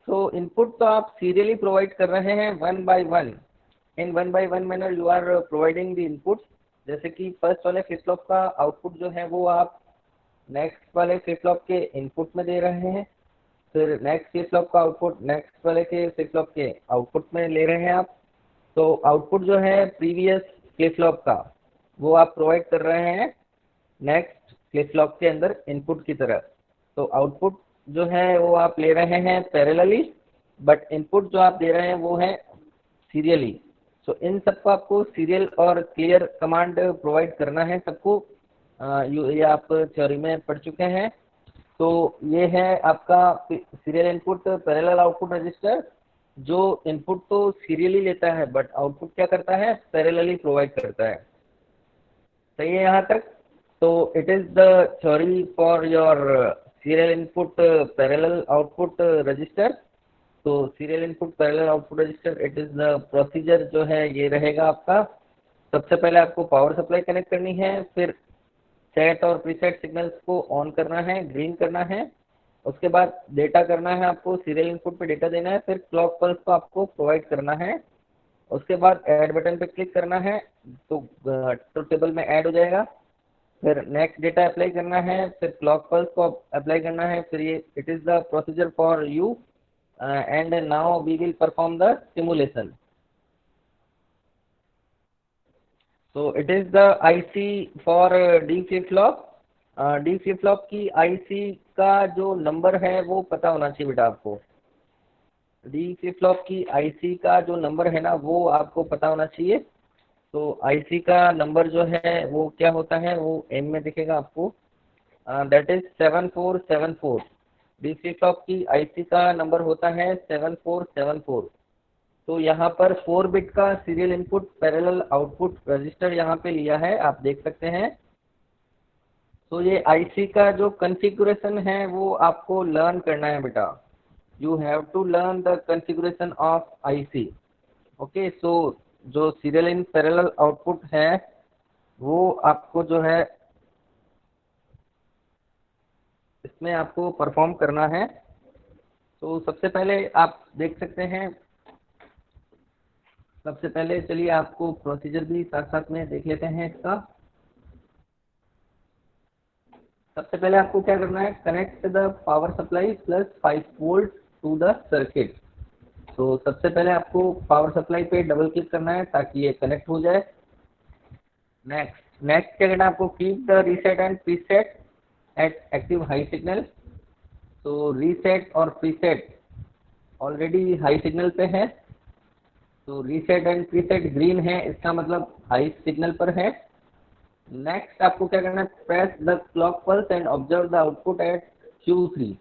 तो इनपुट तो आप सीरियली प्रोवाइड कर रहे हैं one by one, in one by one manner you are providing the input. जैसे कि फर्स्ट वाले फ्लिप फ्लॉप का आउटपुट जो है वो आप नेक्स्ट वाले फ्लिप फ्लॉप के इनपुट में दे रहे हैं, फिर नेक्स्ट फ्लिप फ्लॉप का आउटपुट नेक्स्ट वाले के फ्लिप फ्लॉप के आउटपुट में ले रहे हैं आप। तो आउटपुट जो है प्रीवियस फ्लिप फ्लॉप का वो आप प्रोवाइड कर रहे हैं नेक्स्ट फ्लिप फ्लॉप के अंदर इनपुट की तरह। तो आउटपुट जो है वो आप ले रहे हैं पैरेलली, बट इनपुट जो आप दे रहे हैं वो है सीरियली। सो इन सबको आपको सीरियल और क्लियर कमांड प्रोवाइड करना है सबको। ये आप थ्योरी में पढ़ चुके हैं। तो ये है आपका serial input parallel output register, जो इनपुट तो सीरियली लेता है बट आउटपुट क्या करता है, पैरेलली प्रोवाइड करता है। सही है यहाँ तक? तो it is the theory for your serial input parallel output register. तो serial input parallel output register it is the procedure जो है ये रहेगा आपका। सबसे पहले आपको पावर सप्लाई कनेक्ट करनी है, फिर सेट और प्रीसेट सिग्नल्स को ऑन करना है, ग्रीन करना है। उसके बाद डेटा करना है आपको, सीरियल इनपुट पे डेटा देना है, फिर क्लॉक पल्स को आपको प्रोवाइड करना है। उसके बाद ऐड बटन पे क्लिक करना है तो टेबल में ऐड हो जाएगा। फिर नेक्स्ट डेटा अप्लाई करना है, फिर क्लॉक पल्स को अप्लाई करना है। फिर ये it is the procedure for you and now we will perform the simulation. So it is the IC for D flip flop। D flip flop की IC का जो नंबर है वो पता होना चाहिए बेटा आपको। डी फ्लिप फ्लॉप की आईसी का जो नंबर है ना वो आपको पता होना चाहिए। तो आईसी का नंबर जो है वो क्या होता है, वो एम में दिखेगा आपको, that is 7474। D flip flop की आईसी का नंबर होता है 7474। तो यहाँ पर 4 बिट का serial input parallel output register यहाँ पे लिया है, आप देख सकते हैं। तो ये आईसी का जो कॉन्फ़िगरेशन है वो आपको लर्न करना है बेटा। You have to learn the configuration of IC. Okay, so जो सीरियल इन पैरेलल आउटपुट है वो आपको जो है इसमें आपको परफॉर्म करना है। तो सबसे पहले आप देख सकते हैं, सबसे पहले चलिए आपको प्रोसीजर भी साथ साथ में देख लेते हैं इसका। सबसे पहले आपको क्या करना है, connect the power supply plus 5 volt to the circuit. तो सबसे पहले आपको पावर सप्लाई पे डबल क्लिक करना है ताकि ये कनेक्ट हो जाए। नेक्स्ट क्या करना है आपको, keep the reset and preset at active high signal. तो रीसेट और प्रीसेट ऑलरेडी हाई सिग्नल पे है, तो रीसेट एंड प्रीसेट ग्रीन है, इसका मतलब हाई सिग्नल पर है। नेक्स्ट आपको क्या करना है, press the clock pulse and observe the output eight Q3।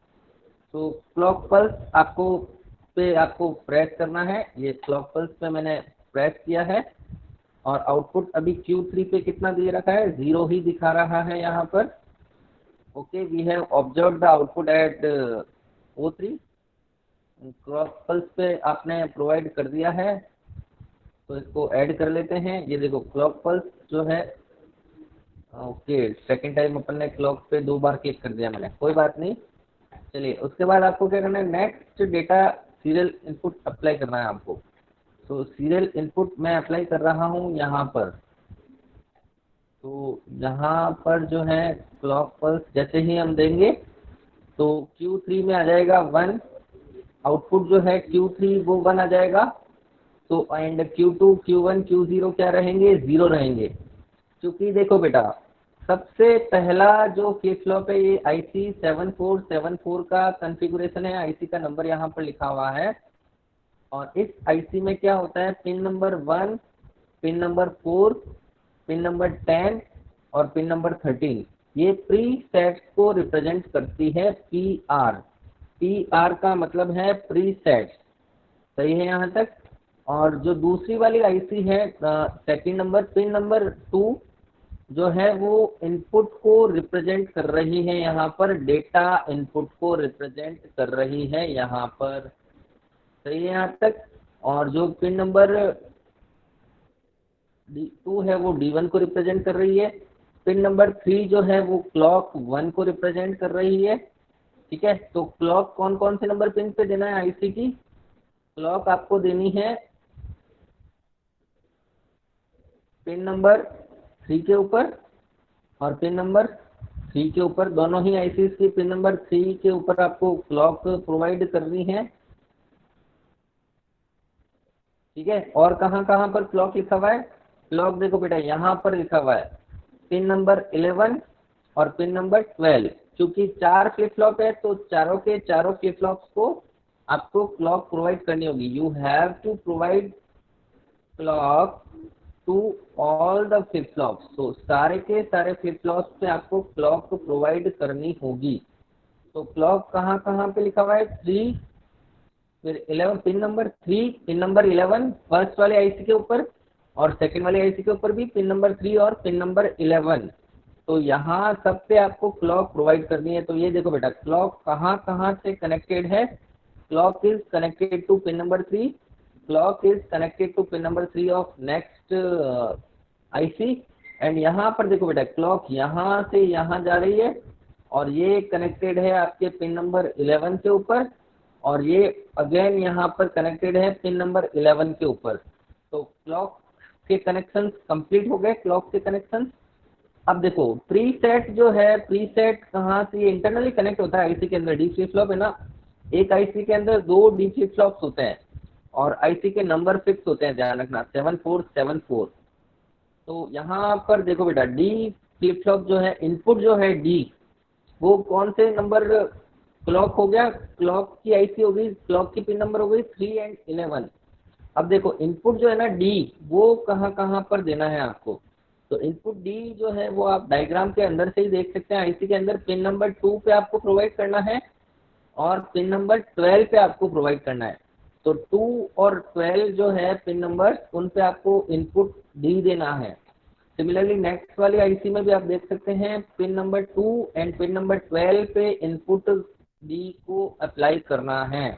तो क्लॉक पल्स आपको प्रेस करना है, ये क्लॉक पल्स पे मैंने प्रेस किया है और आउटपुट अभी Q3 पे कितना दे रखा है, 0 ही दिखा रहा है यहाँ पर। Okay, we have observe the output at O3। Clock pulse पे आपने प्रोवाइड कर दिया है, तो इसको ऐड कर लेते हैं। ये देखो क्लॉक पल्स जो है, ओके सेकेंड टाइम अपन ने क्लॉक पे 2 बार क्लिक कर दिया मैंने, कोई बात नहीं। चलिए उसके बाद आपको क्या करना है, next data serial input apply करना है आपको। तो सीरियल इनपुट मैं अप्लाई कर रहा हूँ यहाँ पर। तो यहाँ पर जो है क्लॉक पल्स जैसे ही हम देंगे तो Q3 में आ जाएगा 1, आउटपुट जो है Q3 वो 1 आ जाएगा। तो एंड Q2, Q1, Q0 क्या रहेंगे, 0 रहेंगे। क्योंकि देखो बेटा, सबसे पहला जो फ्लिप फ्लॉप है ये IC 7474 का कॉन्फ़िगरेशन है, आईसी का नंबर यहाँ पर लिखा हुआ है। और इस आईसी में क्या होता है, pin number 1, pin number 4, pin number 10 और पिन नंबर 13 ये प्री सेट को रिप्रेजेंट करती है। PR का मतलब है प्री सेट। सही है यहाँ तक? और जो दूसरी वाली आईसी है सेकंड नंबर, पिन नंबर 2 जो है वो इनपुट को रिप्रेजेंट कर रही है यहाँ पर, डेटा इनपुट को रिप्रेजेंट कर रही है यहाँ पर। सही है यहाँ तक? और जो पिन नंबर D2 है वो D1 को रिप्रेजेंट कर रही है। पिन नंबर 3 जो है वो क्लॉक 1 को रिप्रेजेंट कर रही है। ठीक है, तो क्लॉक कौन कौन से नंबर पिन पे देना है आईसी की? क्लॉक आपको देनी है पिन नंबर 3 के ऊपर और पिन नंबर 3 के ऊपर, दोनों ही आईसी की पिन नंबर 3 के ऊपर आपको क्लॉक प्रोवाइड करनी है। ठीक है, और कहाँ कहाँ पर क्लॉक लिखा हुआ है? क्लॉक देखो बेटा यहाँ पर लिखा हुआ है पिन नंबर 11 और पिन नंबर 12। क्योंकि 4 फ्लिप फ्लॉप है तो चारों के चारों फ्लिप फ्लॉप्स को आपको क्लॉक प्रोवाइड करनी होगी। You have to provide clock to all the flip flops. तो सारे के सारे फ्लिप फ्लॉप्स पे आपको क्लॉक प्रोवाइड करनी होगी। तो क्लॉक कहाँ कहाँ पे लिखा हुआ है? 3, फिर 11, pin number 3, pin number 11 first वाले आईसी के ऊपर और सेकंड वाले आईसी के ऊपर भी पिन नंबर 3 और पिन नंबर 11। तो यहाँ सब पे आपको क्लॉक प्रोवाइड करनी है। तो ये देखो बेटा क्लॉक कहाँ कहाँ से कनेक्टेड है। Clock is connected to pin number 3, clock is connected to pin number 3 of next IC. And यहाँ पर देखो बेटा क्लॉक यहाँ से यहाँ जा रही है और ये कनेक्टेड है आपके पिन नंबर 11 के ऊपर और ये अगेन यहाँ पर कनेक्टेड है पिन नंबर 11 के ऊपर। तो क्लॉक के कनेक्शन कंप्लीट हो गए, क्लॉक के कनेक्शन। अब देखो प्रीसेट जो है, प्रीसेट कहाँ से? ये इंटरनली कनेक्ट होता है आईसी के अंदर। डी फ्लिप फ्लॉप है ना, एक आईसी के अंदर 2 डी फ्लिप फ्लॉप्स होते हैं और आईसी के नंबर फिक्स होते हैं, ध्यान रखना 7474। तो यहाँ पर देखो बेटा डी फ्लिप फ्लॉप जो है, इनपुट जो है डी, वो कौन से नंबर? क्लॉक हो गया, क्लॉक की आईसी हो गई, क्लॉक की पिन नंबर हो गई 3 एंड 11। अब देखो इनपुट जो है ना डी, वो कहाँ कहाँ पर देना है आपको? तो इनपुट डी जो है वो आप डायग्राम के अंदर से ही देख सकते हैं। आईसी के अंदर पिन नंबर 2 पे आपको प्रोवाइड करना है और पिन नंबर 12 पे आपको प्रोवाइड करना है। तो 2 और 12 जो है पिन नंबर, उन पे आपको इनपुट डी देना है। सिमिलरली नेक्स्ट वाली आईसी में भी आप देख सकते हैं pin number 2 and pin number 12 पे इनपुट डी को अप्लाई करना है।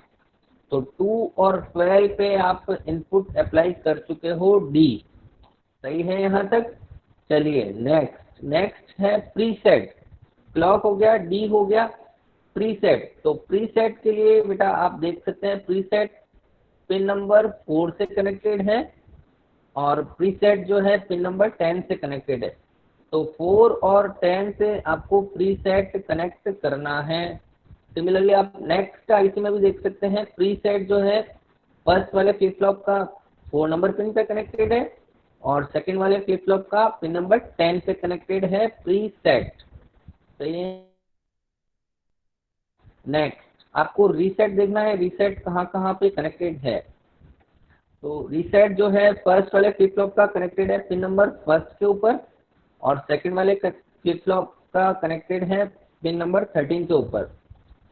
तो 2 और 12 पे आप इनपुट अप्लाई कर चुके हो डी। सही है यहाँ तक? चलिए नेक्स्ट, नेक्स्ट है प्रीसेट। क्लॉक हो गया, डी हो गया, प्रीसेट। तो प्रीसेट के लिए बेटा आप देख सकते हैं प्रीसेट पिन नंबर 4 से कनेक्टेड है और प्रीसेट जो है पिन नंबर 10 से कनेक्टेड है। तो 4 और 10 से आपको प्रीसेट कनेक्ट करना है। सिमिलरली आप नेक्स्ट आईसी में भी देख सकते हैं प्रीसेट जो है फर्स्ट वाले फ्लिप फ्लॉप का 4 नंबर पिन पे कनेक्टेड है और सेकंड वाले फ्लिप फ्लॉप का पिन नंबर 10 पे कनेक्टेड है प्रीसेट। सही है। नेक्स्ट आपको रीसेट देखना है, रीसेट कहाँ कहाँ पे कनेक्टेड है। तो रीसेट जो है फर्स्ट वाले फ्लिप फ्लॉप का कनेक्टेड है पिन नंबर फर्स्ट के ऊपर और सेकंड वाले फ्लिप फ्लॉप का कनेक्टेड है पिन नंबर 13 के ऊपर।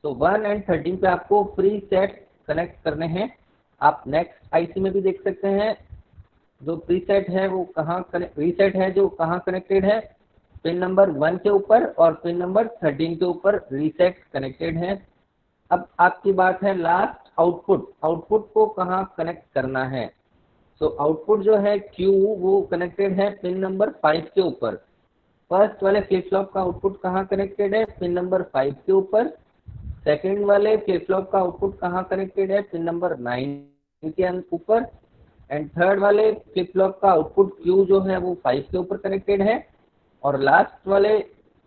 तो 1 एंड 13 पे आपको प्रीसेट कनेक्ट करने हैं। आप नेक्स्ट आईसी में भी देख सकते हैं जो प्रीसेट है वो कहाँ रीसेट है जो कहाँ कनेक्टेड है, पिन नंबर 1 के ऊपर और पिन नंबर 13 के ऊपर रीसेट कनेक्टेड है। अब आपकी बात है लास्ट आउटपुट, आउटपुट को कहाँ कनेक्ट करना है। तो आउटपुट जो है Q वो कनेक्टेड है पिन नंबर 5 के ऊपर। फर्स्ट वाले फ्लिप फ्लॉप का आउटपुट कहाँ कनेक्टेड है? पिन नंबर 5 के ऊपर। सेकंड वाले फ्लिप फ्लॉप का आउटपुट कहाँ कनेक्टेड है? पिन नंबर 9 के ऊपर। एंड थर्ड वाले फ्लिप फ्लॉप का आउटपुट Q जो है वो 5 के ऊपर कनेक्टेड है और लास्ट वाले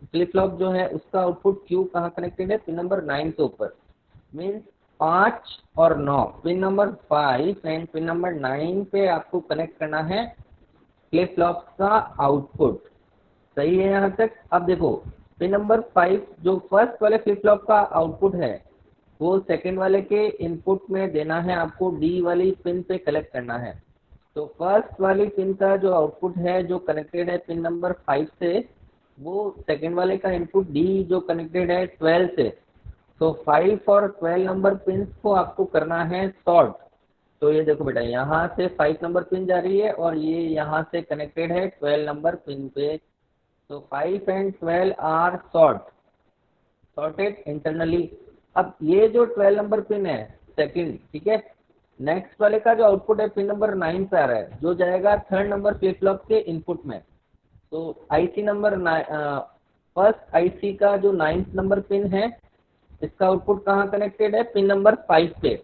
फ्लिप फ्लॉप जो है उसका आउटपुट Q कहाँ कनेक्टेड है? पिन नंबर 9 के ऊपर। मीन्स 5 और 9, pin number 5 and pin number 9 पे आपको कनेक्ट करना है फ्लिप फ्लॉप का आउटपुट। सही है यहाँ तक? अब देखो पिन नंबर 5 जो फर्स्ट वाले फ्लिप फ्लॉप का आउटपुट है वो सेकंड वाले के इनपुट में देना है, आपको डी वाली पिन पे कलेक्ट करना है। तो फर्स्ट वाली पिन का जो आउटपुट है जो कनेक्टेड है पिन नंबर 5 से, वो सेकंड वाले का इनपुट डी जो कनेक्टेड है 12 से। तो 5 और 12 नंबर पिन को आपको करना है शॉर्ट। तो ये देखो बेटा यहाँ से 5 नंबर पिन जा रही है और ये यहाँ से कनेक्टेड है 12 नंबर पिन पे। तो 5 एंड 12 आर शॉर्टेड इंटरनली। अब ये जो 12 नंबर पिन है सेकंड, ठीक है, नेक्स्ट वाले का जो आउटपुट है पिन नंबर 9 पे आ रहा है, जो जाएगा थर्ड नंबर फ्लिप फ्लॉप के इनपुट में। तो आईसी नंबर फर्स्ट आईसी का जो 9th नंबर पिन है, इसका आउटपुट कहाँ कनेक्टेड है, पिन नंबर 5 पे।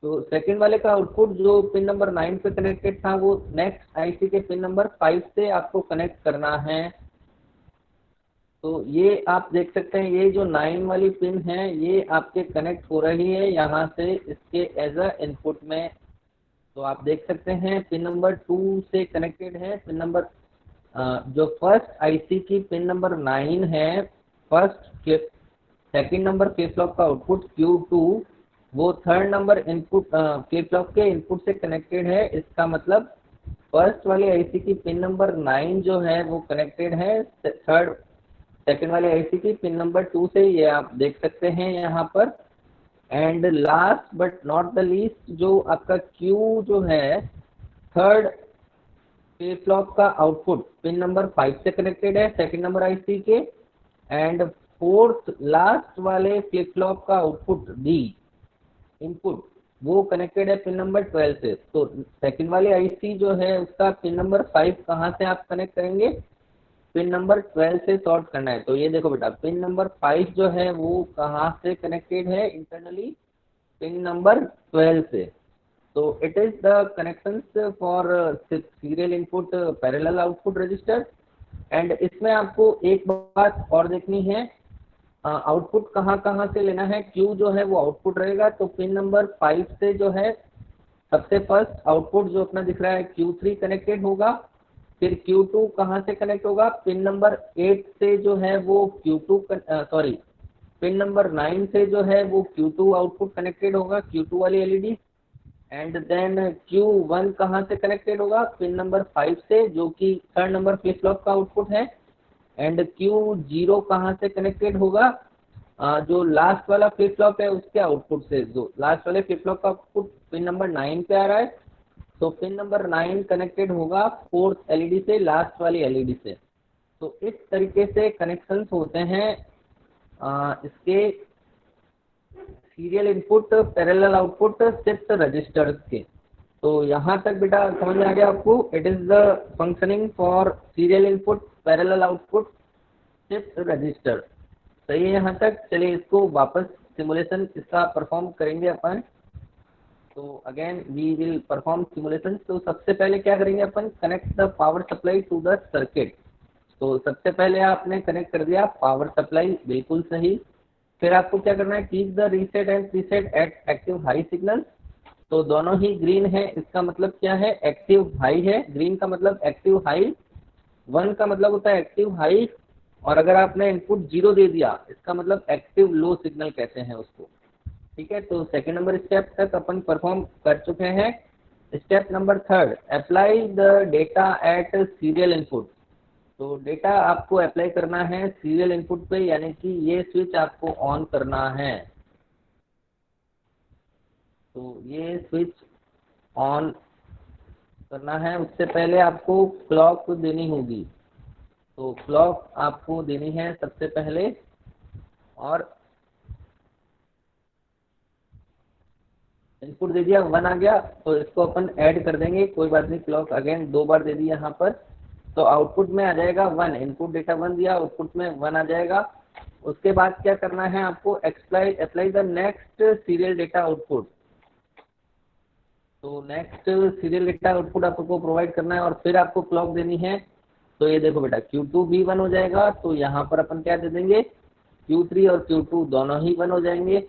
तो सेकंड वाले का आउटपुट जो पिन नंबर 9 पे कनेक्टेड था, वो नेक्स्ट आईसी के पिन नंबर 5 से आपको कनेक्ट करना है। तो ये आप देख सकते हैं, ये जो 9 वाली पिन है ये आपके कनेक्ट हो रही है यहाँ से इसके एज अ इनपुट में। तो आप देख सकते हैं पिन नंबर 2 से कनेक्टेड है। पिन नंबर जो फर्स्ट आईसी की पिन नंबर 9 है, first second number flip flop का आउटपुट Q2, वो third number input flip flop के इनपुट से कनेक्टेड है। इसका मतलब फर्स्ट वाले आईसी की पिन नंबर 9 जो है वो कनेक्टेड है सेकंड वाले आईसी की पिन नंबर 2 से, ये आप देख सकते हैं यहाँ पर। And last but not the least, जो आपका Q जो है थर्ड फ्लिप फ्लॉप का आउटपुट पिन नंबर 5 से कनेक्टेड है सेकंड नंबर आईसी के। एंड फोर्थ लास्ट वाले फ्लिप फ्लॉप का आउटपुट डी इनपुट, वो कनेक्टेड है पिन नंबर 12 से। तो सेकंड वाले आईसी जो है उसका पिन नंबर 5 कहाँ से आप कनेक्ट करेंगे, पिन नंबर 12 से सॉर्ट करना है। तो ये देखो बेटा, पिन नंबर 5 जो है वो कहाँ से कनेक्टेड है इंटरनली, पिन नंबर 12 से। तो it is the connections for serial input parallel output register. And इसमें आपको एक बात और देखनी है, आउटपुट कहाँ कहाँ से लेना है। Q जो है वो आउटपुट रहेगा, तो पिन नंबर 5 से जो है सबसे फर्स्ट आउटपुट जो अपना दिख रहा है Q3 कनेक्टेड होगा। फिर Q2 कहाँ से कनेक्ट होगा, पिन नंबर 8 से जो है वो सॉरी पिन नंबर 9 से जो है वो Q2 आउटपुट कनेक्टेड होगा, Q2 वाली एलईडी। एंड देन Q1 कहाँ से कनेक्टेड होगा, पिन नंबर 5 से, जो कि थर्ड नंबर फ्लिप फ्लॉप का आउटपुट है। एंड Q0 कहाँ से कनेक्टेड होगा, जो लास्ट वाला फ्लिप फ्लॉप है उसके आउटपुट से। जो लास्ट वाले फ्लिप फ्लॉप का आउटपुट पिन नंबर 9 पे आ रहा है, तो पिन नंबर 9 कनेक्टेड होगा फोर्थ एलईडी से, लास्ट वाली एलईडी से। तो इस तरीके से कनेक्शंस होते हैं इसके serial input parallel output shift registers के। तो यहाँ तक बेटा समझ में आ गया आपको, it is the functioning for serial input parallel output shift register. सही है यहाँ तक। चलिए इसको वापस सिमुलेशन इसका परफॉर्म करेंगे अपन। तो again we will perform simulation. तो सबसे पहले क्या करेंगे अपन, connect the power supply to the circuit. तो सबसे पहले आपने कनेक्ट कर दिया पावर सप्लाई, बिल्कुल सही। फिर आपको क्या करना है, keep the reset and preset at active high signal. तो दोनों ही ग्रीन है, इसका मतलब क्या है, एक्टिव हाई है। ग्रीन का मतलब एक्टिव हाई, 1 का मतलब होता है एक्टिव हाई। और अगर आपने इनपुट 0 दे दिया, इसका मतलब एक्टिव लो सिग्नल कहते हैं उसको। ठीक है, तो सेकंड नंबर स्टेप तक अपन परफॉर्म कर चुके हैं। Step number third, apply the data eight serial input. तो डेटा आपको अप्लाई करना है सीरियल इनपुट पे, यानी कि ये स्विच आपको ऑन करना है। तो ये स्विच ऑन करना है, उससे पहले आपको क्लॉक देनी होगी। तो क्लॉक आपको देनी है सबसे पहले। और इनपुट दे दिया, 1 आ गया, तो इसको अपन ऐड कर देंगे, कोई बात नहीं। क्लॉक अगेन 2 बार दे दी यहाँ पर, तो आउटपुट में आ जाएगा 1। इनपुट डेटा 1 दिया, आउटपुट में 1 आ जाएगा। उसके बाद क्या करना है आपको, apply the next serial data output. तो नेक्स्ट सीरियल डेटा आउटपुट आपको प्रोवाइड करना है, और फिर आपको क्लॉक देनी है। तो ये देखो बेटा, Q2 भी 1 हो जाएगा, तो यहाँ पर अपन क्या दे देंगे, Q3 और Q2 दोनों ही 1 हो जाएंगे।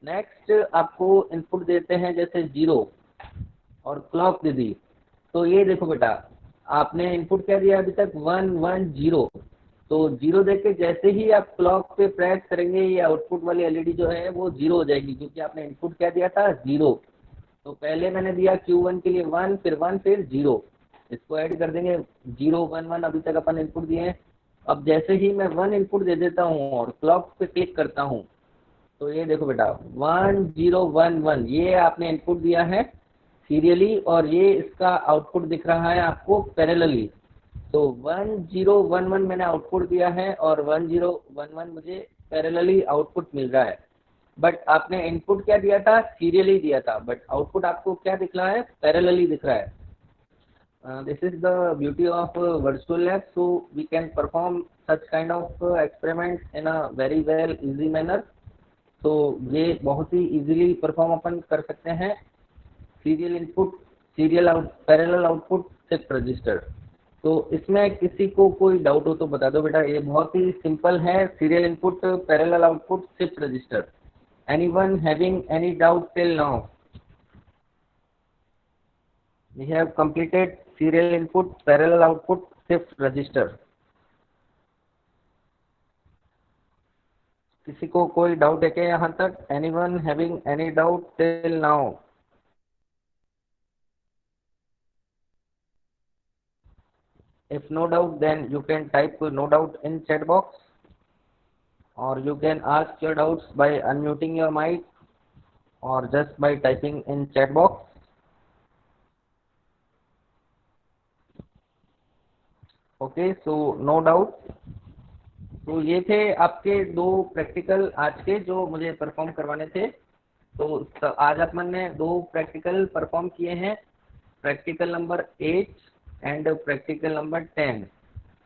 नेक्स्ट आपको इनपुट देते हैं जैसे 0 और क्लॉक दे दी। तो ये देखो बेटा, आपने इनपुट क्या दिया अभी तक, 1 1 0। तो 0 देके जैसे ही आप क्लॉक पे प्रेस करेंगे, ये आउटपुट वाली एलईडी जो है वो 0 हो जाएगी, क्योंकि आपने इनपुट क्या दिया था, 0। तो पहले मैंने दिया Q1 के लिए 1, फिर 1, फिर 0। इसको ऐड कर देंगे, 0 1 1 अभी तक अपन इनपुट दिए हैं। अब जैसे ही मैं 1 इनपुट दे देता हूँ और क्लॉक पे क्लिक करता हूँ, तो ये देखो बेटा 1 0 1 1, ये आपने इनपुट दिया है सीरियली, और ये इसका आउटपुट दिख रहा है आपको पैरेलली। तो 1 0 1 1 मैंने आउटपुट दिया है, और 1 0 1 1 मुझे पैरेलली आउटपुट मिल रहा है। बट आपने इनपुट क्या दिया था, सीरियली दिया था, बट आउटपुट आपको क्या दिख रहा है, पैरेलली दिख रहा है। This is the beauty of virtual lab, so we can perform such kind of experiments in a very well easy manner. तो ये बहुत ही इजीली परफॉर्म अपन कर सकते हैं। Serial input, serial out, parallel output, shift register. तो इसमें किसी को कोई डाउट हो तो बता दो बेटा, ये बहुत ही सिंपल है। Serial input, parallel output, shift register. Anyone having any doubt till now? We have completed serial input, parallel output, shift register. किसी को कोई डाउट है क्या यहाँ तक? Anyone having any doubt till now? If no doubt, then you can type no doubt in chat box, or you can ask your doubts by unmuting your mic, or just by typing in chat box. Okay, so no doubt. तो ये थे आपके दो practical आज के जो मुझे perform करवाने थे। तो आज अपन ने दो प्रैक्टिकल परफॉर्म किए हैं, practical number 8 and practical number 10।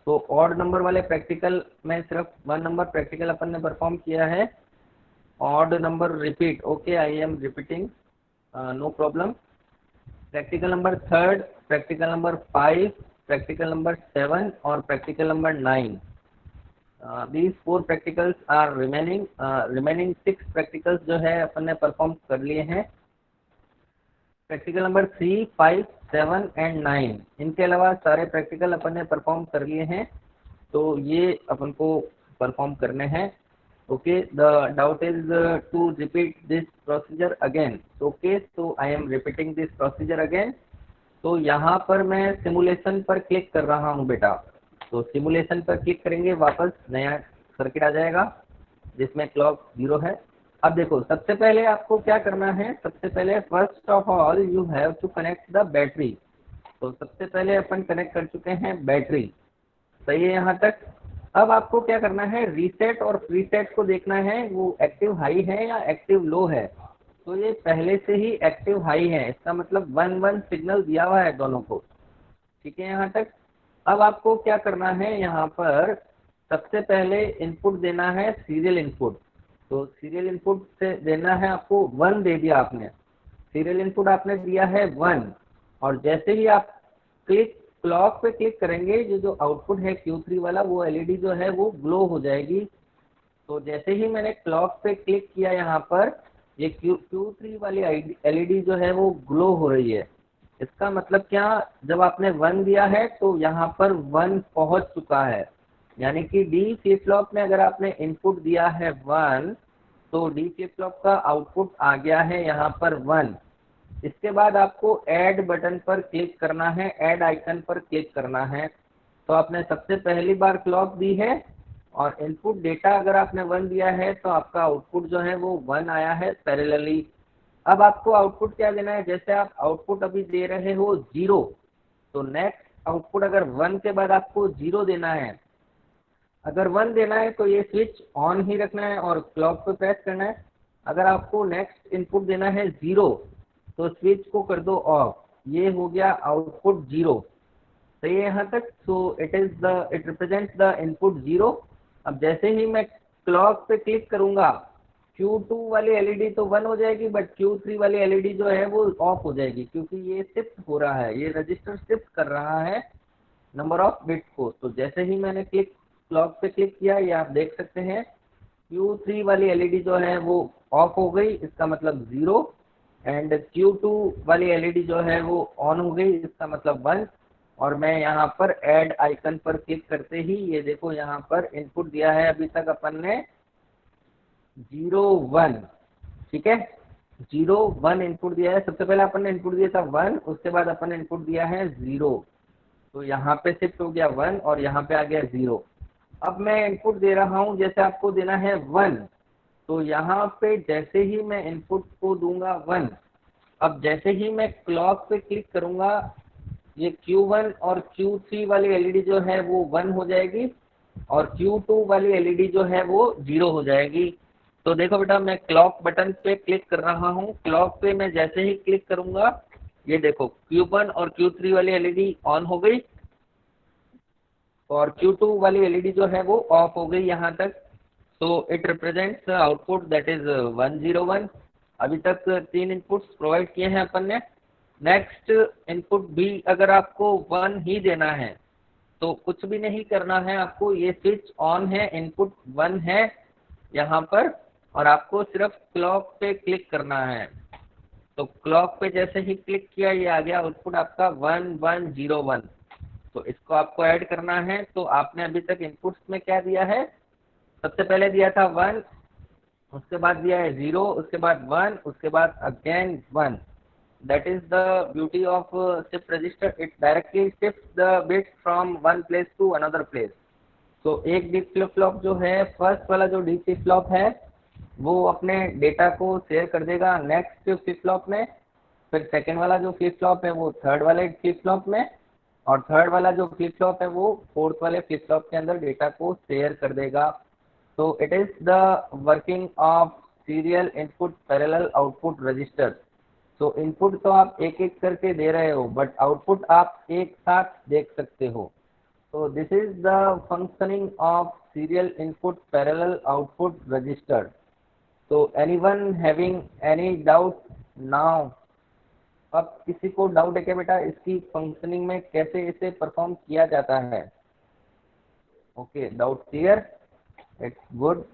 तो ऑड नंबर वाले प्रैक्टिकल में सिर्फ 1 नंबर प्रैक्टिकल अपन ने परफॉर्म किया है। Odd number repeat, okay, I am repeating, no problem. Practical number 3, practical number 5, practical number 7 और practical number 9। these 4 practicals are remaining, remaining 6 practicals जो है अपन ने परफॉर्म कर लिए हैं। प्रैक्टिकल नंबर 3, 5, 7 एंड 9, इनके अलावा सारे प्रैक्टिकल अपन ने परफॉर्म कर लिए हैं। तो ये अपन को परफॉर्म करने हैं। Okay, the doubt is to repeat this procedure again. Okay, तो I am repeating this procedure again. तो यहाँ पर मैं सिमुलेशन पर क्लिक कर रहा हूँ बेटा। तो सिमुलेशन पर क्लिक करेंगे, वापस नया सर्किट आ जाएगा जिसमें क्लॉक 0 है। अब देखो, सबसे पहले आपको क्या करना है, सबसे पहले first of all you have to connect the battery. तो सबसे पहले अपन कनेक्ट कर चुके हैं बैटरी, सही है यहाँ तक। अब आपको क्या करना है, रीसेट और प्रीसेट को देखना है, वो एक्टिव हाई है या एक्टिव लो है। तो ये पहले से ही एक्टिव हाई है, इसका मतलब 1-1 सिग्नल दिया हुआ है दोनों को, ठीक है यहाँ तक। अब आपको क्या करना है, यहाँ पर सबसे पहले इनपुट देना है सीरियल इनपुट। तो सीरियल इनपुट से देना है आपको 1 दे दिया आपने, सीरियल इनपुट आपने दिया है 1। और जैसे ही आप क्लॉक पे क्लिक करेंगे, ये जो आउटपुट है Q3 वाला, वो एलईडी जो है वो ग्लो हो जाएगी। तो जैसे ही मैंने क्लॉक पे क्लिक किया, यहाँ पर ये Q3 वाली एलईडी जो है वो ग्लो हो रही है। इसका मतलब क्या, जब आपने 1 दिया है तो यहाँ पर 1 पहुंच चुका है, यानी कि डी फ्लिप फ्लॉप में अगर आपने इनपुट दिया है 1, तो डी फ्लिप फ्लॉप का आउटपुट आ गया है यहाँ पर 1। इसके बाद आपको ऐड बटन पर क्लिक करना है, ऐड आइकन पर क्लिक करना है। तो आपने सबसे पहली बार क्लॉक दी है और इनपुट डेटा अगर आपने 1 दिया है तो आपका आउटपुट जो है वो 1 आया है पैरेलली। अब आपको आउटपुट क्या देना है, जैसे आप आउटपुट अभी दे रहे हो 0, तो नेक्स्ट आउटपुट अगर 1 के बाद आपको 0 देना है, अगर 1 देना है तो ये स्विच ऑन ही रखना है और क्लॉक पे प्रेस करना है। अगर आपको नेक्स्ट इनपुट देना है 0, तो स्विच को कर दो ऑफ, ये हो गया आउटपुट 0, सही है यहाँ तक। So it represents the input 0। अब जैसे ही मैं क्लॉक पे क्लिक करूंगा, Q2 वाली एलईडी तो 1 हो जाएगी, बट Q3 वाली एलईडी जो है वो ऑफ हो जाएगी, क्योंकि ये शिफ्ट हो रहा है, ये रजिस्टर शिफ्ट कर रहा है नंबर ऑफ बिट्स को। तो जैसे ही मैंने क्लॉक पे क्लिक किया, ये आप देख सकते हैं Q3 वाली एलईडी जो है वो ऑफ हो गई, इसका मतलब 0, एंड Q2 वाली एलईडी जो है वो ऑन हो गई, इसका मतलब 1। और मैं यहाँ पर ऐड आइकन पर क्लिक करते ही ये देखो, यहाँ पर इनपुट दिया है अभी तक अपन ने 0, 1, ठीक है, 0, 1 इनपुट दिया है। सबसे पहले अपन ने इनपुट दिया था 1, उसके बाद अपन ने इनपुट दिया है 0, तो यहाँ पे शिफ्ट हो गया 1 और यहाँ पे आ गया 0। अब मैं इनपुट दे रहा हूँ, जैसे आपको देना है 1, तो यहाँ पे जैसे ही मैं इनपुट को दूंगा 1, अब जैसे ही मैं क्लॉक पे क्लिक करूंगा, ये Q1 और Q3 वाली एलईडी जो है वो 1 हो जाएगी और Q2 वाली एलईडी जो है वो 0 हो जाएगी। तो देखो बेटा, मैं क्लॉक बटन पे क्लिक कर रहा हूँ। क्लॉक पे मैं जैसे ही क्लिक करूंगा, ये देखो Q1 और Q3 वाली एलईडी ऑन हो गई और Q2 वाली एलईडी जो है वो ऑफ हो गई यहाँ तक। तो it represents output that is 101। अभी तक 3 इनपुट्स प्रोवाइड किए हैं अपन ने। नेक्स्ट इनपुट भी अगर आपको 1 ही देना है तो कुछ भी नहीं करना है आपको। ये स्विच ऑन है, इनपुट 1 है यहाँ पर, और आपको सिर्फ क्लॉक पे क्लिक करना है। तो क्लॉक पे जैसे ही क्लिक किया, ये आ गया आउटपुट आपका 1101। तो इसको आपको ऐड करना है। तो आपने अभी तक इनपुट्स में क्या दिया है? सबसे पहले दिया था 1, उसके बाद दिया है 0, उसके बाद 1, उसके बाद again 1। That is the beauty of shift register. It directly shifts the bits from one place to another place. तो एक डी फ्लिप फ्लॉप जो है, फर्स्ट वाला जो डी फ्लिप फ्लॉप है, वो अपने डेटा को शेयर कर देगा नेक्स्ट फ्लिप फ्लॉप में। फिर सेकेंड वाला जो फ्लिप फ्लॉप है वो थर्ड वाले फ्लिप फ्लॉप में, और थर्ड वाला जो फ्लिप फ्लॉप है वो फोर्थ वाले फ्लिप फ्लॉप के अंदर डेटा को शेयर कर देगा। तो it is the working of serial input parallel output register. तो इनपुट तो आप एक एक करके दे रहे हो, बट आउटपुट आप एक साथ देख सकते हो। तो this is the functioning of serial input parallel output register. तो anyone having any doubt now? अब किसी को डाउट है क्या बेटा इसकी फंक्शनिंग में, कैसे इसे परफॉर्म किया जाता है? Okay, doubt clear, it's good.